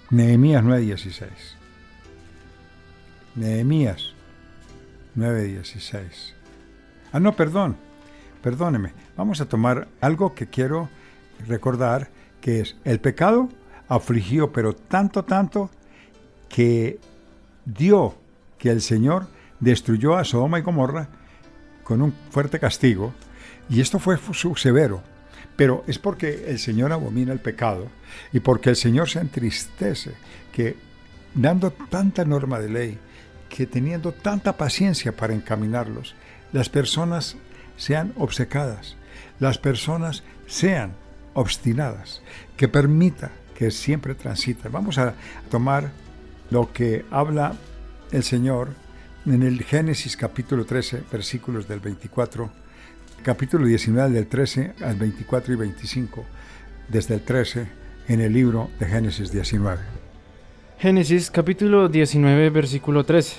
Speaker 12: Nehemías 9:16. Nehemías 9:16. Perdóneme. Vamos a tomar algo que quiero recordar, que es: el pecado afligió, pero tanto, que dio que el Señor destruyó a Sodoma y Gomorra con un fuerte castigo, y esto fue severo, pero es porque el Señor abomina el pecado y porque el Señor se entristece que, dando tanta norma de ley, que teniendo tanta paciencia para encaminarlos, las personas sean obcecadas, las personas sean obstinadas, que permita que siempre transiten. Vamos a tomar lo que habla el Señor en el Génesis capítulo 13, versículos del 24, capítulo 19 del 13 al 24 y 25, desde el 13 en el libro de Génesis 19.
Speaker 1: Génesis capítulo 19, versículo 13.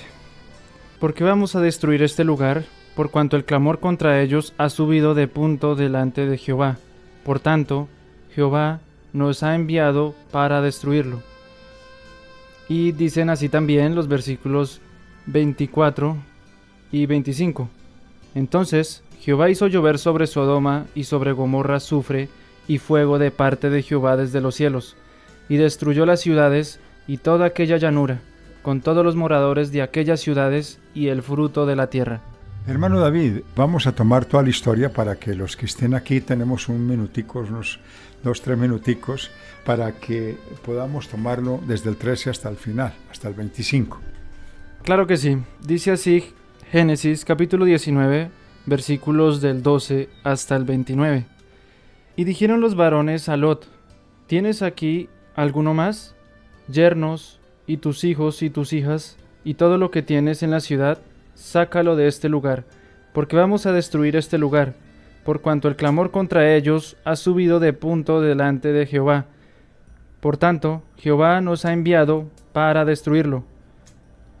Speaker 1: Porque vamos a destruir este lugar, por cuanto el clamor contra ellos ha subido de punto delante de Jehová. Por tanto, Jehová nos ha enviado para destruirlo. Y dicen así también los versículos 24 y 25. Entonces Jehová hizo llover sobre Sodoma y sobre Gomorra azufre y fuego de parte de Jehová desde los cielos, y destruyó las ciudades y toda aquella llanura, con todos los moradores de aquellas ciudades y el fruto de la tierra.
Speaker 12: Hermano David, vamos a tomar toda la historia para que los que estén aquí, tenemos un minutico, unos 2-3 minuticos, para que podamos tomarlo desde el 13 hasta el final, hasta el 25.
Speaker 1: Claro que sí. Dice así Génesis capítulo 19, versículos del 12 hasta el 29. Y dijeron los varones a Lot: ¿tienes aquí alguno más? Yernos, y tus hijos y tus hijas, y todo lo que tienes en la ciudad, sácalo de este lugar, porque vamos a destruir este lugar, por cuanto el clamor contra ellos ha subido de punto delante de Jehová. Por tanto, Jehová nos ha enviado para destruirlo.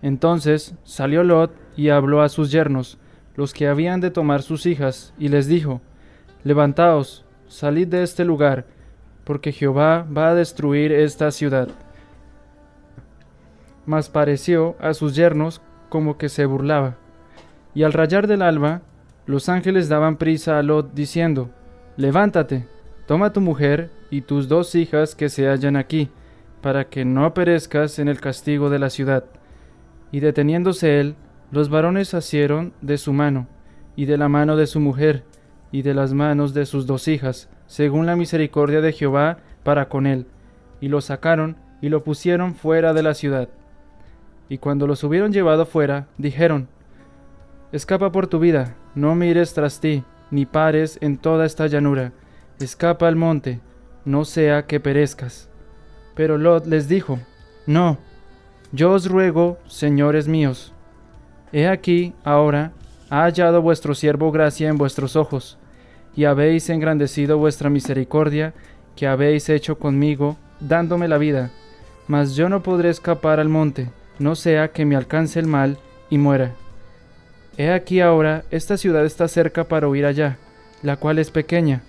Speaker 1: Entonces salió Lot y habló a sus yernos, los que habían de tomar sus hijas, y les dijo: levantaos, salid de este lugar, porque Jehová va a destruir esta ciudad. Mas pareció a sus yernos como que se burlaba. Y al rayar del alba, los ángeles daban prisa a Lot, diciendo: levántate, toma tu mujer y tus 2 hijas que se hallan aquí, para que no perezcas en el castigo de la ciudad. Y deteniéndose él, los varones asieron de su mano, y de la mano de su mujer, y de las manos de sus 2 hijas, según la misericordia de Jehová para con él, y lo sacaron y lo pusieron fuera de la ciudad. Y cuando los hubieron llevado fuera, dijeron: escapa por tu vida, no mires tras ti, ni pares en toda esta llanura, escapa al monte, no sea que perezcas. Pero Lot les dijo: no, yo os ruego, señores míos, he aquí ahora ha hallado vuestro siervo gracia en vuestros ojos, y habéis engrandecido vuestra misericordia que habéis hecho conmigo, dándome la vida, mas yo no podré escapar al monte, no sea que me alcance el mal y muera. He aquí ahora, esta ciudad está cerca para huir allá, la cual es pequeña.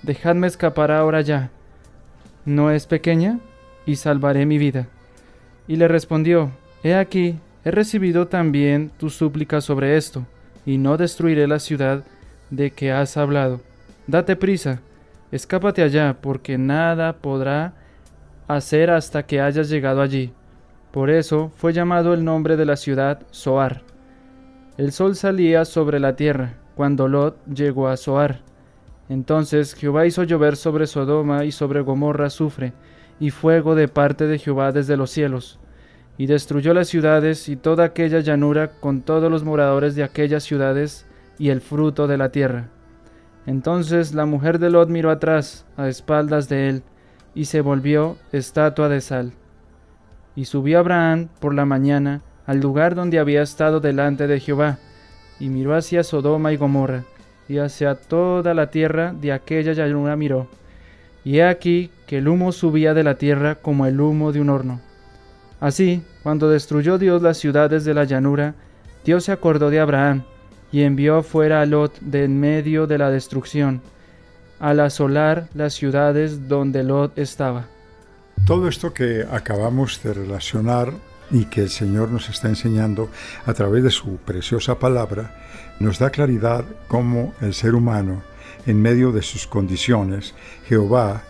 Speaker 1: Dejadme escapar ahora ya. ¿No es pequeña? Y salvaré mi vida. Y le respondió: he aquí, he recibido también tu súplica sobre esto, y no destruiré la ciudad de que has hablado. Date prisa, escápate allá, porque nada podrá hacer hasta que hayas llegado allí. Por eso fue llamado el nombre de la ciudad Zoar. El sol salía sobre la tierra cuando Lot llegó a Zoar. Entonces Jehová hizo llover sobre Sodoma y sobre Gomorra azufre y fuego de parte de Jehová desde los cielos, y destruyó las ciudades y toda aquella llanura con todos los moradores de aquellas ciudades y el fruto de la tierra. Entonces la mujer de Lot miró atrás, a espaldas de él, y se volvió estatua de sal. Y subió Abraham por la mañana al lugar donde había estado delante de Jehová, y miró hacia Sodoma y Gomorra, y hacia toda la tierra de aquella llanura miró. Y he aquí que el humo subía de la tierra como el humo de un horno. Así, cuando destruyó Dios las ciudades de la llanura, Dios se acordó de Abraham, y envió fuera a Lot de en medio de la destrucción, al asolar las ciudades donde Lot estaba.
Speaker 12: Todo esto que acabamos de relacionar y que el Señor nos está enseñando a través de su preciosa palabra, nos da claridad cómo el ser humano, en medio de sus condiciones, Jehová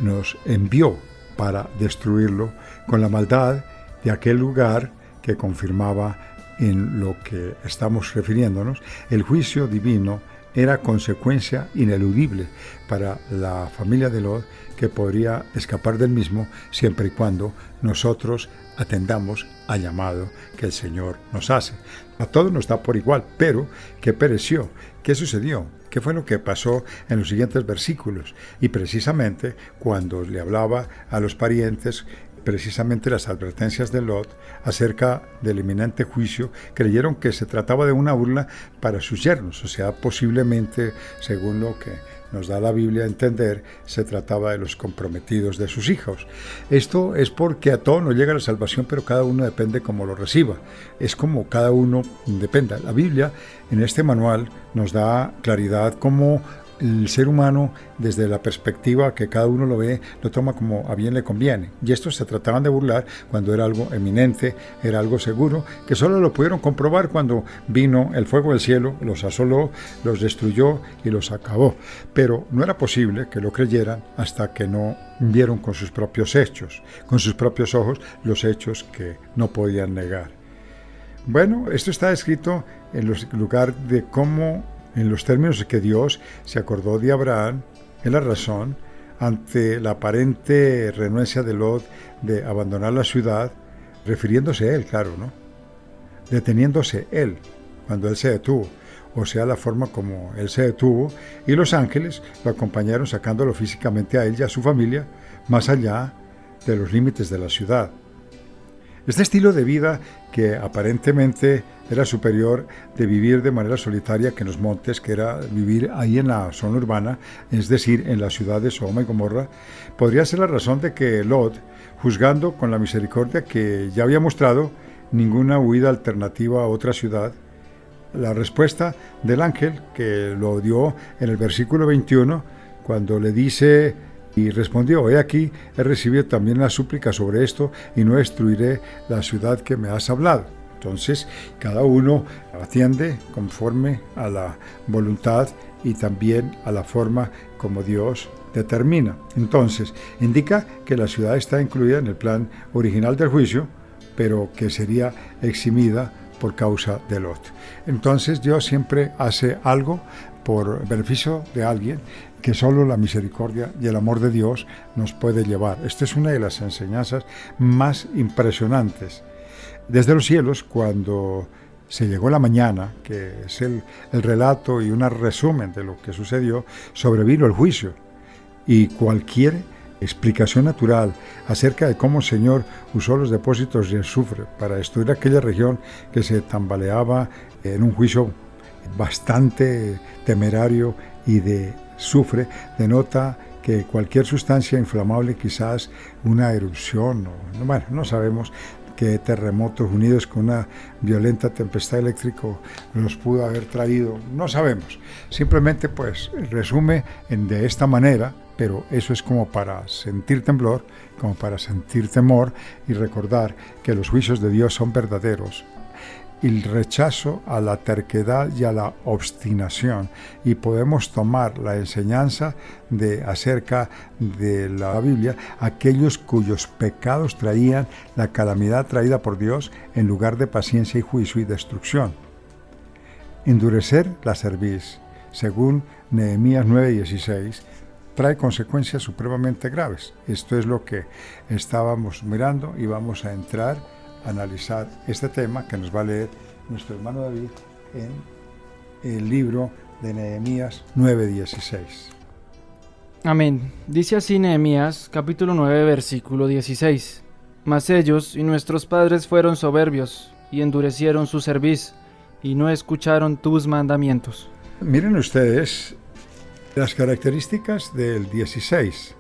Speaker 12: nos envió para destruirlo con la maldad de aquel lugar que confirmaba en lo que estamos refiriéndonos. El juicio divino era consecuencia ineludible para la familia de Lot, que podría escapar del mismo siempre y cuando nosotros atendamos al llamado que el Señor nos hace. A todos nos da por igual, pero ¿qué pereció? ¿Qué sucedió? ¿Qué fue lo que pasó en los siguientes versículos? Y precisamente cuando le hablaba a los parientes, precisamente las advertencias de Lot acerca del inminente juicio, creyeron que se trataba de una burla para sus yernos, o sea, posiblemente, según lo que nos da la Biblia a entender, se trataba de los comprometidos de sus hijos. Esto es porque a todos nos llega la salvación, pero cada uno depende cómo lo reciba. Es como cada uno dependa. La Biblia, en este manual, nos da claridad cómo el ser humano, desde la perspectiva que cada uno lo ve, lo toma como a bien le conviene. Y estos se trataban de burlar cuando era algo eminente, era algo seguro, que solo lo pudieron comprobar cuando vino el fuego del cielo, los asoló, los destruyó y los acabó. Pero no era posible que lo creyeran hasta que no vieron con sus propios hechos, con sus propios ojos, los hechos que no podían negar. Bueno, esto está escrito en lugar de cómo, en los términos que Dios se acordó de Abraham, en la razón, ante la aparente renuencia de Lot de abandonar la ciudad, refiriéndose a él, claro, ¿no? Deteniéndose él, cuando él se detuvo, o sea, la forma como él se detuvo, y los ángeles lo acompañaron sacándolo físicamente a él y a su familia, más allá de los límites de la ciudad. Este estilo de vida, que aparentemente era superior de vivir de manera solitaria que en los montes, que era vivir ahí en la zona urbana, es decir, en la ciudad de Sodoma y Gomorra, podría ser la razón de que Lot, juzgando con la misericordia que ya había mostrado, ninguna huida alternativa a otra ciudad, la respuesta del ángel que lo dio en el versículo 21, cuando le dice: y respondió: he aquí, he recibido también la súplica sobre esto, y no destruiré la ciudad que me has hablado. Entonces, cada uno atiende conforme a la voluntad y también a la forma como Dios determina. Entonces, indica que la ciudad está incluida en el plan original del juicio, pero que sería eximida por causa de Lot. Entonces, Dios siempre hace algo por beneficio de alguien que solo la misericordia y el amor de Dios nos puede llevar. Esta es una de las enseñanzas más impresionantes. Desde los cielos, cuando se llegó la mañana, que es el relato y un resumen de lo que sucedió, sobrevino el juicio. Y cualquier explicación natural acerca de cómo el Señor usó los depósitos de azufre para destruir aquella región que se tambaleaba en un juicio bastante temerario y de azufre, denota que cualquier sustancia inflamable, quizás una erupción, no sabemos qué terremotos unidos con una violenta tempestad eléctrica los pudo haber traído, no sabemos. Simplemente pues resume de esta manera, pero eso es como para sentir temblor, como para sentir temor y recordar que los juicios de Dios son verdaderos. El rechazo a la terquedad y a la obstinación, y podemos tomar la enseñanza acerca de la Biblia, aquellos cuyos pecados traían la calamidad traída por Dios en lugar de paciencia y juicio y destrucción. Endurecer la cerviz, según Nehemías 9:16, trae consecuencias supremamente graves. Esto es lo que estábamos mirando y vamos a entrar analizar este tema que nos va a leer nuestro hermano David en el libro de Nehemías 9:16.
Speaker 1: Amén. Dice así Nehemías, capítulo 9, versículo 16. Mas ellos y nuestros padres fueron soberbios y endurecieron su cerviz y no escucharon tus mandamientos.
Speaker 12: Miren ustedes las características del 16.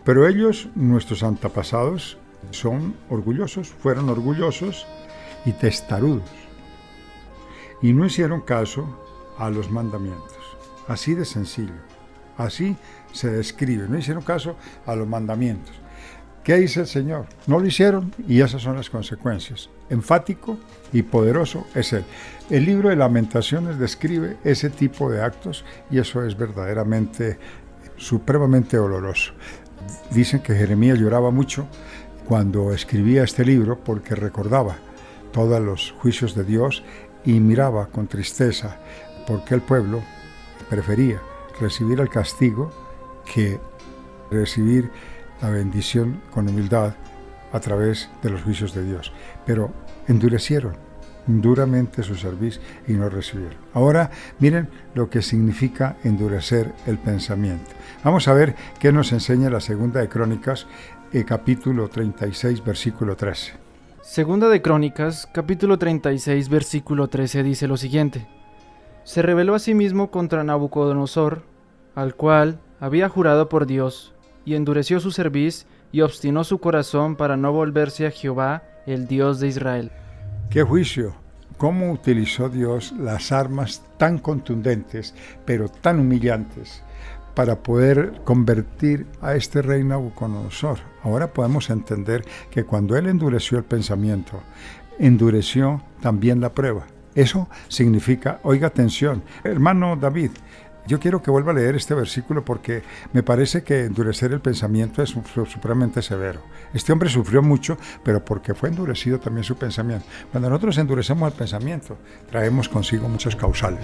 Speaker 12: Pero ellos, nuestros antepasados, fueron orgullosos y testarudos, y no hicieron caso a los mandamientos. Así de sencillo, así se describe, no hicieron caso a los mandamientos. ¿Qué dice el Señor? No lo hicieron y esas son las consecuencias. Enfático y poderoso es Él. El libro de Lamentaciones describe ese tipo de actos y eso es verdaderamente, supremamente doloroso. Dicen que Jeremías lloraba mucho cuando escribía este libro porque recordaba todos los juicios de Dios y miraba con tristeza porque el pueblo prefería recibir el castigo que recibir la bendición con humildad a través de los juicios de Dios. Pero endurecieron duramente su cerviz y no recibieron. Ahora miren lo que significa endurecer el pensamiento. Vamos a ver qué nos enseña la Segunda de Crónicas, capítulo 36, versículo 13.
Speaker 1: Segunda de Crónicas, capítulo 36, versículo 13 dice lo siguiente: Se rebeló a sí mismo contra Nabucodonosor, al cual había jurado por Dios, y endureció su cerviz y obstinó su corazón para no volverse a Jehová, el Dios de Israel.
Speaker 12: ¡Qué juicio! ¿Cómo utilizó Dios las armas tan contundentes, pero tan humillantes, para poder convertir a este rey Nabucodonosor? Ahora podemos entender que cuando él endureció el pensamiento, endureció también la prueba. Eso significa, oiga atención, hermano David, yo quiero que vuelva a leer este versículo porque me parece que endurecer el pensamiento es supremamente severo. Este hombre sufrió mucho, pero porque fue endurecido también su pensamiento. Cuando nosotros endurecemos el pensamiento, traemos consigo muchos causales.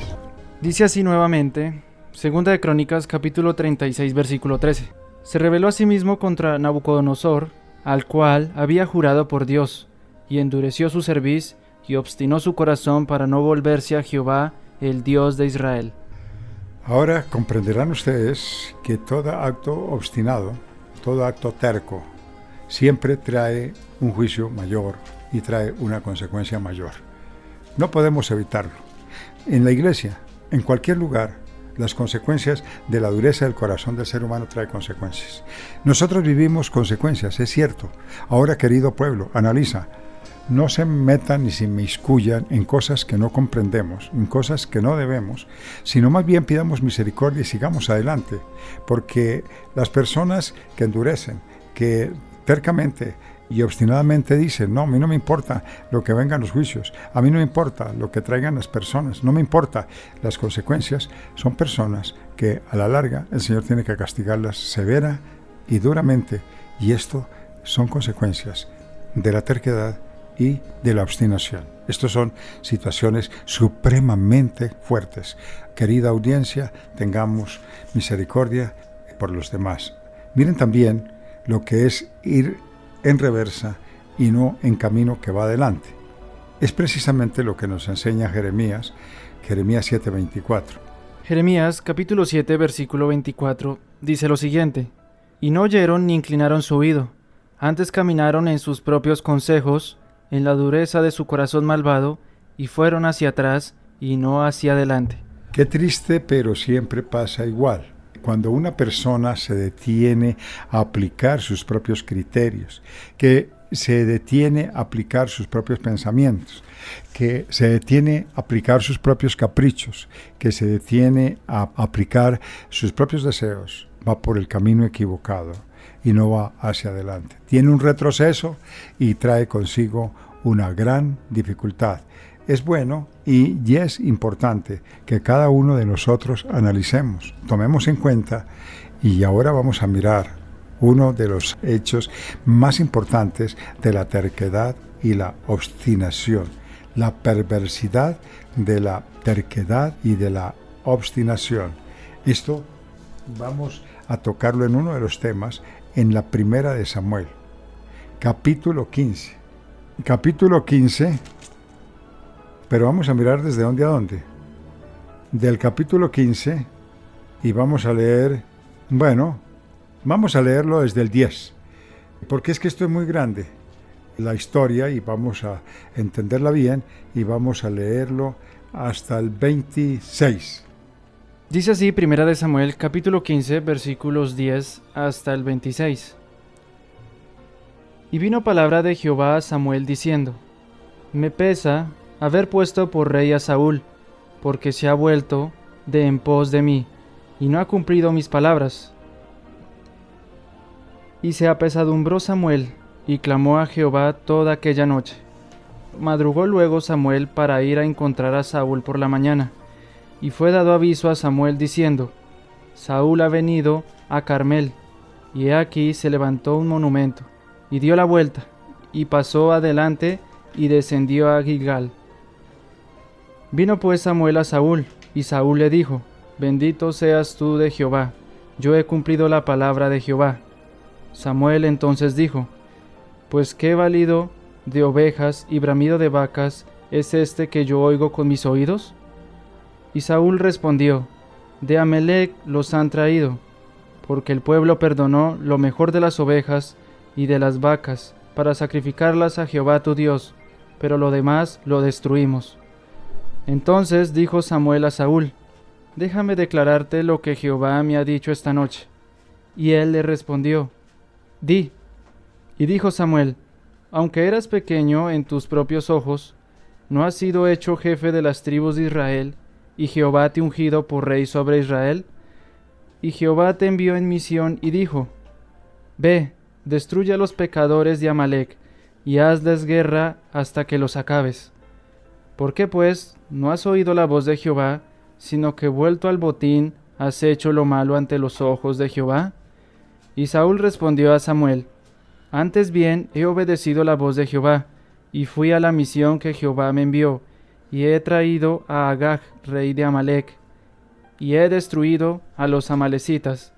Speaker 1: Dice así nuevamente, Segunda de Crónicas, capítulo 36, versículo 13. Se rebeló a sí mismo contra Nabucodonosor, al cual había jurado por Dios, y endureció su cerviz y obstinó su corazón para no volverse a Jehová, el Dios de Israel.
Speaker 12: Ahora comprenderán ustedes que todo acto obstinado, todo acto terco, siempre trae un juicio mayor y trae una consecuencia mayor. No podemos evitarlo. En la iglesia, en cualquier lugar, las consecuencias de la dureza del corazón del ser humano trae consecuencias. Nosotros vivimos consecuencias, es cierto. Ahora, querido pueblo, analiza. No se metan ni se inmiscuyan en cosas que no comprendemos, en cosas que no debemos, sino más bien pidamos misericordia y sigamos adelante, porque las personas que endurecen, que tercamente y obstinadamente dicen, no, a mí no me importa lo que vengan los juicios, a mí no me importa lo que traigan las personas, no me importa las consecuencias, son personas que a la larga el Señor tiene que castigarlas severa y duramente, y esto son consecuencias de la terquedad y de la obstinación. Estas son situaciones supremamente fuertes. Querida audiencia, tengamos misericordia por los demás. Miren también lo que es ir en reversa y no en camino que va adelante. Es precisamente lo que nos enseña Jeremías 7:24.
Speaker 1: Jeremías capítulo 7, versículo 24 dice lo siguiente: Y no oyeron ni inclinaron su oído, antes caminaron en sus propios consejos, en la dureza de su corazón malvado, y fueron hacia atrás y no hacia adelante.
Speaker 12: Qué triste, pero siempre pasa igual. Cuando una persona se detiene a aplicar sus propios criterios, que se detiene a aplicar sus propios pensamientos, que se detiene a aplicar sus propios caprichos, que se detiene a aplicar sus propios deseos, va por el camino equivocado y no va hacia adelante. Tiene un retroceso y trae consigo una gran dificultad. Es bueno y es importante que cada uno de nosotros analicemos, tomemos en cuenta, y ahora vamos a mirar uno de los hechos más importantes de la terquedad y la obstinación, la perversidad de la terquedad y de la obstinación. Esto vamos a tocarlo en uno de los temas en la primera de Samuel, capítulo 15. Capítulo 15, pero vamos a mirar desde dónde a dónde. Del capítulo 15, y vamos a leer, vamos a leerlo desde el 10, porque es que esto es muy grande, la historia, y vamos a entenderla bien, y vamos a leerlo hasta el 26.
Speaker 1: Dice así, primera de Samuel, capítulo 15, versículos 10 hasta el 26. Y vino palabra de Jehová a Samuel diciendo: Me pesa haber puesto por rey a Saúl, porque se ha vuelto de en pos de mí, y no ha cumplido mis palabras. Y se apesadumbró Samuel, y clamó a Jehová toda aquella noche. Madrugó luego Samuel para ir a encontrar a Saúl por la mañana, y fue dado aviso a Samuel diciendo: Saúl ha venido a Carmel, y he aquí se levantó un monumento, y dio la vuelta, y pasó adelante, y descendió a Gilgal. Vino pues Samuel a Saúl, y Saúl le dijo: Bendito seas tú de Jehová, yo he cumplido la palabra de Jehová. Samuel entonces dijo: Pues qué balido de ovejas y bramido de vacas es este que yo oigo con mis oídos. Y Saúl respondió: De Amalec los han traído, porque el pueblo perdonó lo mejor de las ovejas y de las vacas, para sacrificarlas a Jehová tu Dios, pero lo demás lo destruimos. Entonces dijo Samuel a Saúl: Déjame declararte lo que Jehová me ha dicho esta noche. Y él le respondió: Di. Y dijo Samuel: Aunque eras pequeño en tus propios ojos, ¿no has sido hecho jefe de las tribus de Israel, y Jehová te ha ungido por rey sobre Israel? Y Jehová te envió en misión y dijo: Ve, destruye a los pecadores de Amalec, y hazles guerra hasta que los acabes. ¿Por qué pues no has oído la voz de Jehová, sino que vuelto al botín has hecho lo malo ante los ojos de Jehová? Y Saúl respondió a Samuel: Antes bien he obedecido la voz de Jehová, y fui a la misión que Jehová me envió, y he traído a Agag, rey de Amalec, y he destruido a los amalecitas.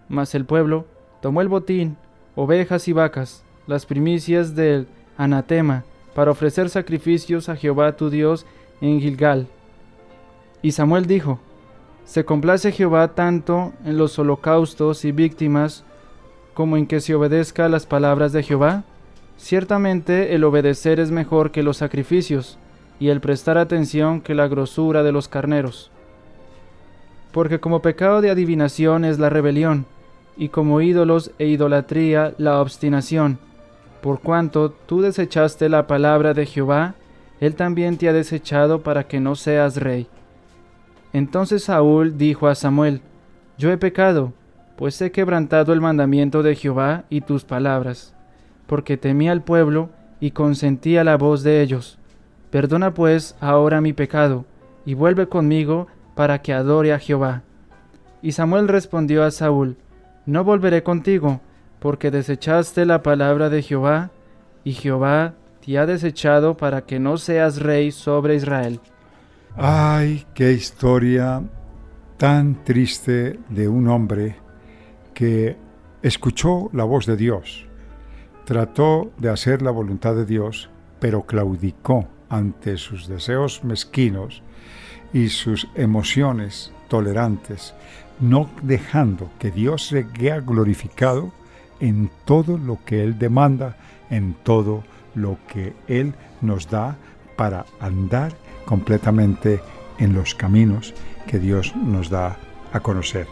Speaker 1: Mas el pueblo tomó el botín, ovejas y vacas, las primicias del anatema, para ofrecer sacrificios a Jehová tu Dios en Gilgal. Y Samuel dijo: ¿Se complace Jehová tanto en los holocaustos y víctimas como en que se obedezca a las palabras de Jehová? Ciertamente el obedecer es mejor que los sacrificios, y el prestar atención que la grosura de los carneros. Porque como pecado de adivinación es la rebelión, y como ídolos e idolatría la obstinación. Por cuanto tú desechaste la palabra de Jehová, él también te ha desechado para que no seas rey. Entonces Saúl dijo a Samuel: Yo he pecado, pues he quebrantado el mandamiento de Jehová y tus palabras, porque temí al pueblo y consentí a la voz de ellos. Perdona pues ahora mi pecado, y vuelve conmigo para que adore a Jehová. Y Samuel respondió a Saúl: No volveré contigo, porque desechaste la palabra de Jehová, y Jehová te ha desechado para que no seas rey sobre Israel.
Speaker 12: ¡Ay, qué historia tan triste de un hombre que escuchó la voz de Dios, trató de hacer la voluntad de Dios, pero claudicó ante sus deseos mezquinos y sus emociones tolerantes, no dejando que Dios sea glorificado en todo lo que Él demanda, en todo lo que Él nos da para andar completamente en los caminos que Dios nos da a conocer.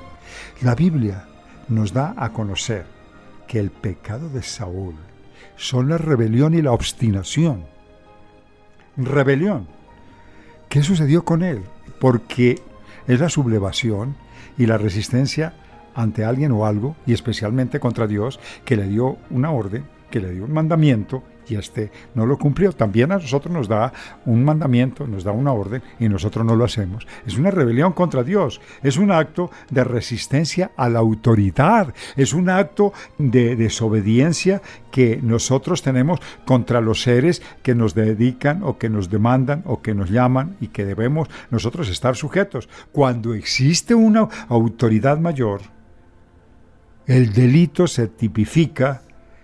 Speaker 12: La Biblia nos da a conocer que el pecado de Saúl son la rebelión y la obstinación. Rebelión. ¿Qué sucedió con él? Porque es la sublevación y la resistencia ante alguien o algo, y especialmente contra Dios, que le dio una orden, que le dio un mandamiento, y no lo cumplió. También a nosotros nos da un mandamiento, nos da una orden, y nosotros no lo hacemos. Es una rebelión contra Dios, es un acto de resistencia a la autoridad, es un acto de desobediencia que nosotros tenemos contra los seres que nos dedican o que nos demandan o que nos llaman y que debemos nosotros estar sujetos. Cuando existe una autoridad mayor, el delito se tipifica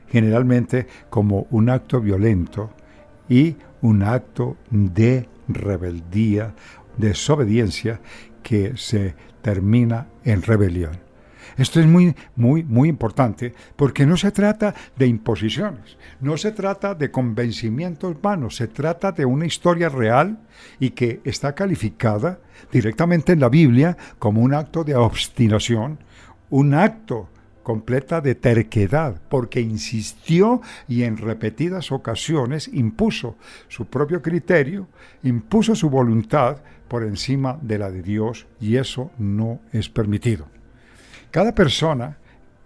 Speaker 12: generalmente como un acto violento y un acto de rebeldía, desobediencia que se termina en rebelión. Esto es muy importante porque no se trata de imposiciones, no se trata de convencimientos vanos, se trata de una historia real y que está calificada directamente en la Biblia como un acto de obstinación, un acto completa de terquedad, porque insistió y en repetidas ocasiones impuso su propio criterio, impuso su voluntad por encima de la de Dios, y eso no es permitido. Cada persona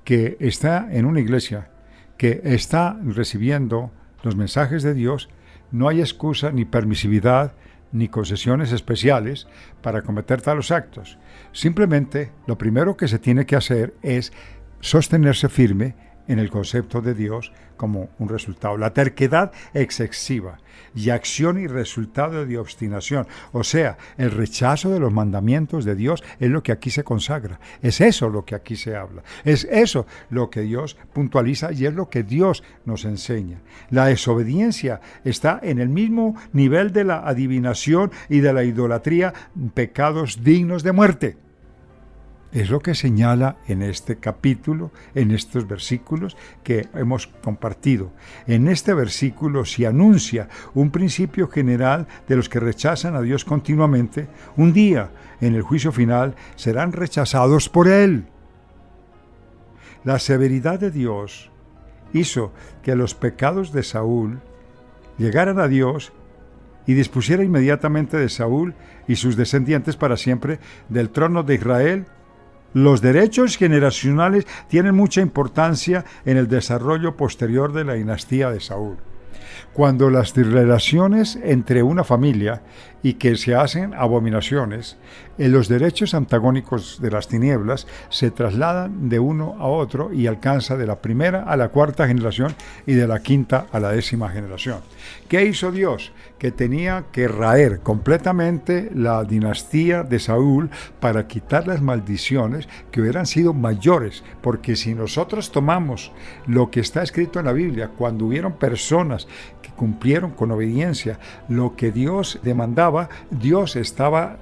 Speaker 12: que está en una iglesia, que está recibiendo los mensajes de Dios, no hay excusa ni permisividad ni concesiones especiales para cometer tales actos. Simplemente lo primero que se tiene que hacer es sostenerse firme en el concepto de Dios como un resultado. La terquedad excesiva y acción y resultado de obstinación, o sea, el rechazo de los mandamientos de Dios, es lo que aquí se consagra. Es eso lo que aquí se habla. Es eso lo que Dios puntualiza y es lo que Dios nos enseña. La desobediencia está en el mismo nivel de la adivinación y de la idolatría, pecados dignos de muerte. Es lo que señala en este capítulo, en estos versículos que hemos compartido. En este versículo se anuncia un principio general de los que rechazan a Dios continuamente. Un día, en el juicio final, serán rechazados por Él. La severidad de Dios hizo que los pecados de Saúl llegaran a Dios y dispusiera inmediatamente de Saúl y sus descendientes para siempre del trono de Israel. Los derechos generacionales tienen mucha importancia en el desarrollo posterior de la dinastía de Saúl. Cuando las relaciones entre una familia y que se hacen abominaciones, los derechos antagónicos de las tinieblas se trasladan de uno a otro y alcanza de la primera a la cuarta generación y de la quinta a la 10ª generación. ¿Qué hizo Dios? Que tenía que raer completamente la dinastía de Saúl para quitar las maldiciones que hubieran sido mayores, porque si nosotros tomamos lo que está escrito en la Biblia, cuando hubieron personas que cumplieron con obediencia lo que Dios demandaba, Dios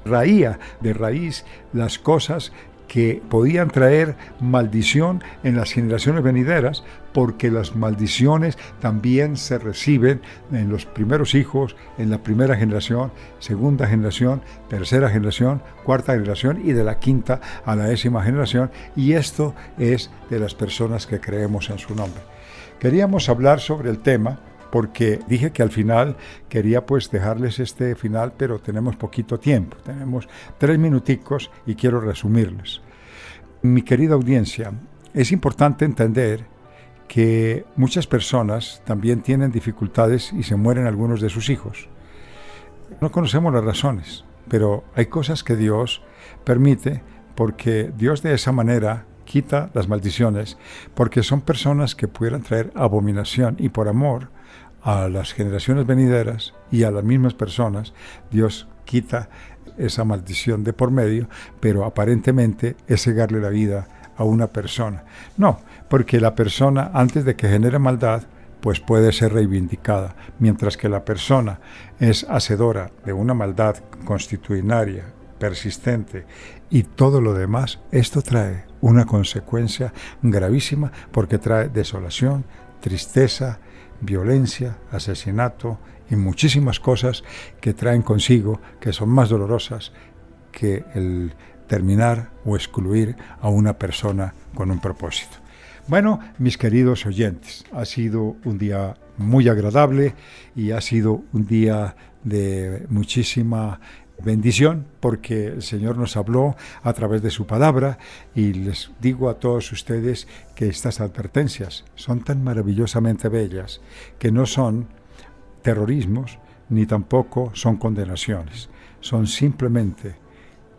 Speaker 12: raía de raíz las cosas que podían traer maldición en las generaciones venideras, porque las maldiciones también se reciben en los primeros hijos, en la primera generación, segunda generación, tercera generación, cuarta generación y de la quinta a la 10ª generación, y esto es de las personas que creemos en su nombre. Queríamos hablar sobre el tema porque dije que al final quería pues dejarles este final, pero tenemos poquito tiempo, tenemos 3 minuticos y quiero resumirles. Mi querida audiencia, es importante entender que muchas personas también tienen dificultades y se mueren algunos de sus hijos. No conocemos las razones, pero hay cosas que Dios permite porque Dios de esa manera quita las maldiciones, porque son personas que pudieran traer abominación y por amor a las generaciones venideras y a las mismas personas, Dios quita esa maldición de por medio, pero aparentemente es cegarle la vida a una persona. No, porque la persona, antes de que genere maldad, pues puede ser reivindicada, mientras que la persona es hacedora de una maldad constitucionaria, persistente y todo lo demás, esto trae una consecuencia gravísima porque trae desolación, tristeza, violencia, asesinato y muchísimas cosas que traen consigo, que son más dolorosas que el terminar o excluir a una persona con un propósito. Bueno, mis queridos oyentes, ha sido un día muy agradable y ha sido un día de muchísima bendición porque el Señor nos habló a través de su palabra y les digo a todos ustedes que estas advertencias son tan maravillosamente bellas que no son terrorismos ni tampoco son condenaciones, son simplemente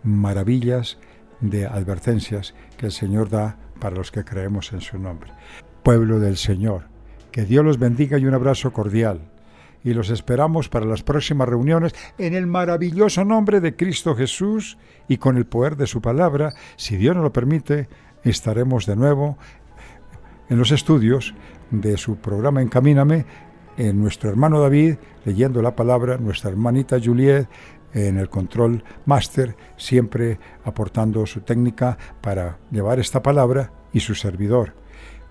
Speaker 12: maravillas de advertencias que el Señor da para los que creemos en su nombre. Pueblo del Señor, que Dios los bendiga y un abrazo cordial. Y los esperamos para las próximas reuniones en el maravilloso nombre de Cristo Jesús y con el poder de su palabra. Si Dios nos lo permite, estaremos de nuevo en los estudios de su programa Encamíname, en nuestro hermano David leyendo la palabra, nuestra hermanita Juliet en el control máster, siempre aportando su técnica para llevar esta palabra, y su servidor,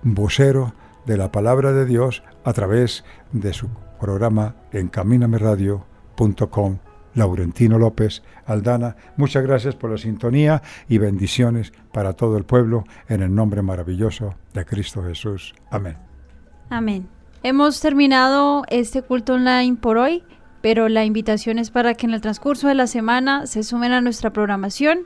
Speaker 12: vocero de la palabra de Dios a través de su programa encamínameradio.com, Laurentino López Aldana. Muchas gracias por la sintonía y bendiciones para todo el pueblo en el nombre maravilloso de Cristo Jesús. Amén.
Speaker 11: Amén. Hemos terminado este culto online por hoy, pero la invitación es para que en el transcurso de la semana se sumen a nuestra programación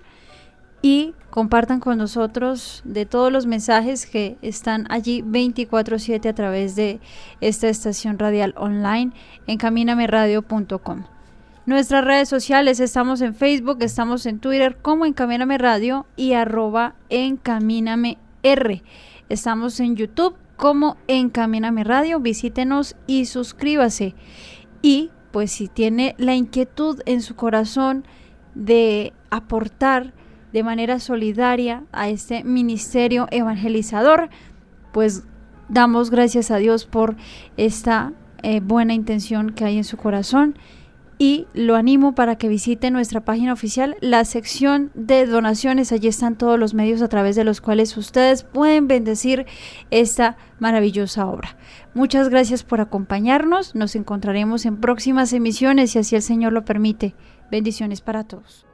Speaker 11: y compartan con nosotros de todos los mensajes que están allí 24/7 a través de esta estación radial online en caminameradio.com. Nuestras redes sociales, estamos en Facebook, estamos en Twitter como Encamíname Radio y @encamínamer. Estamos en YouTube como Encamíname Radio, visítenos y suscríbase. Y pues si tiene la inquietud en su corazón de aportar de manera solidaria a este ministerio evangelizador, pues damos gracias a Dios por esta buena intención que hay en su corazón, y lo animo para que visite nuestra página oficial, la sección de donaciones. Allí están todos los medios a través de los cuales ustedes pueden bendecir esta maravillosa obra. Muchas gracias por acompañarnos, nos encontraremos en próximas emisiones si así el Señor lo permite. Bendiciones para todos.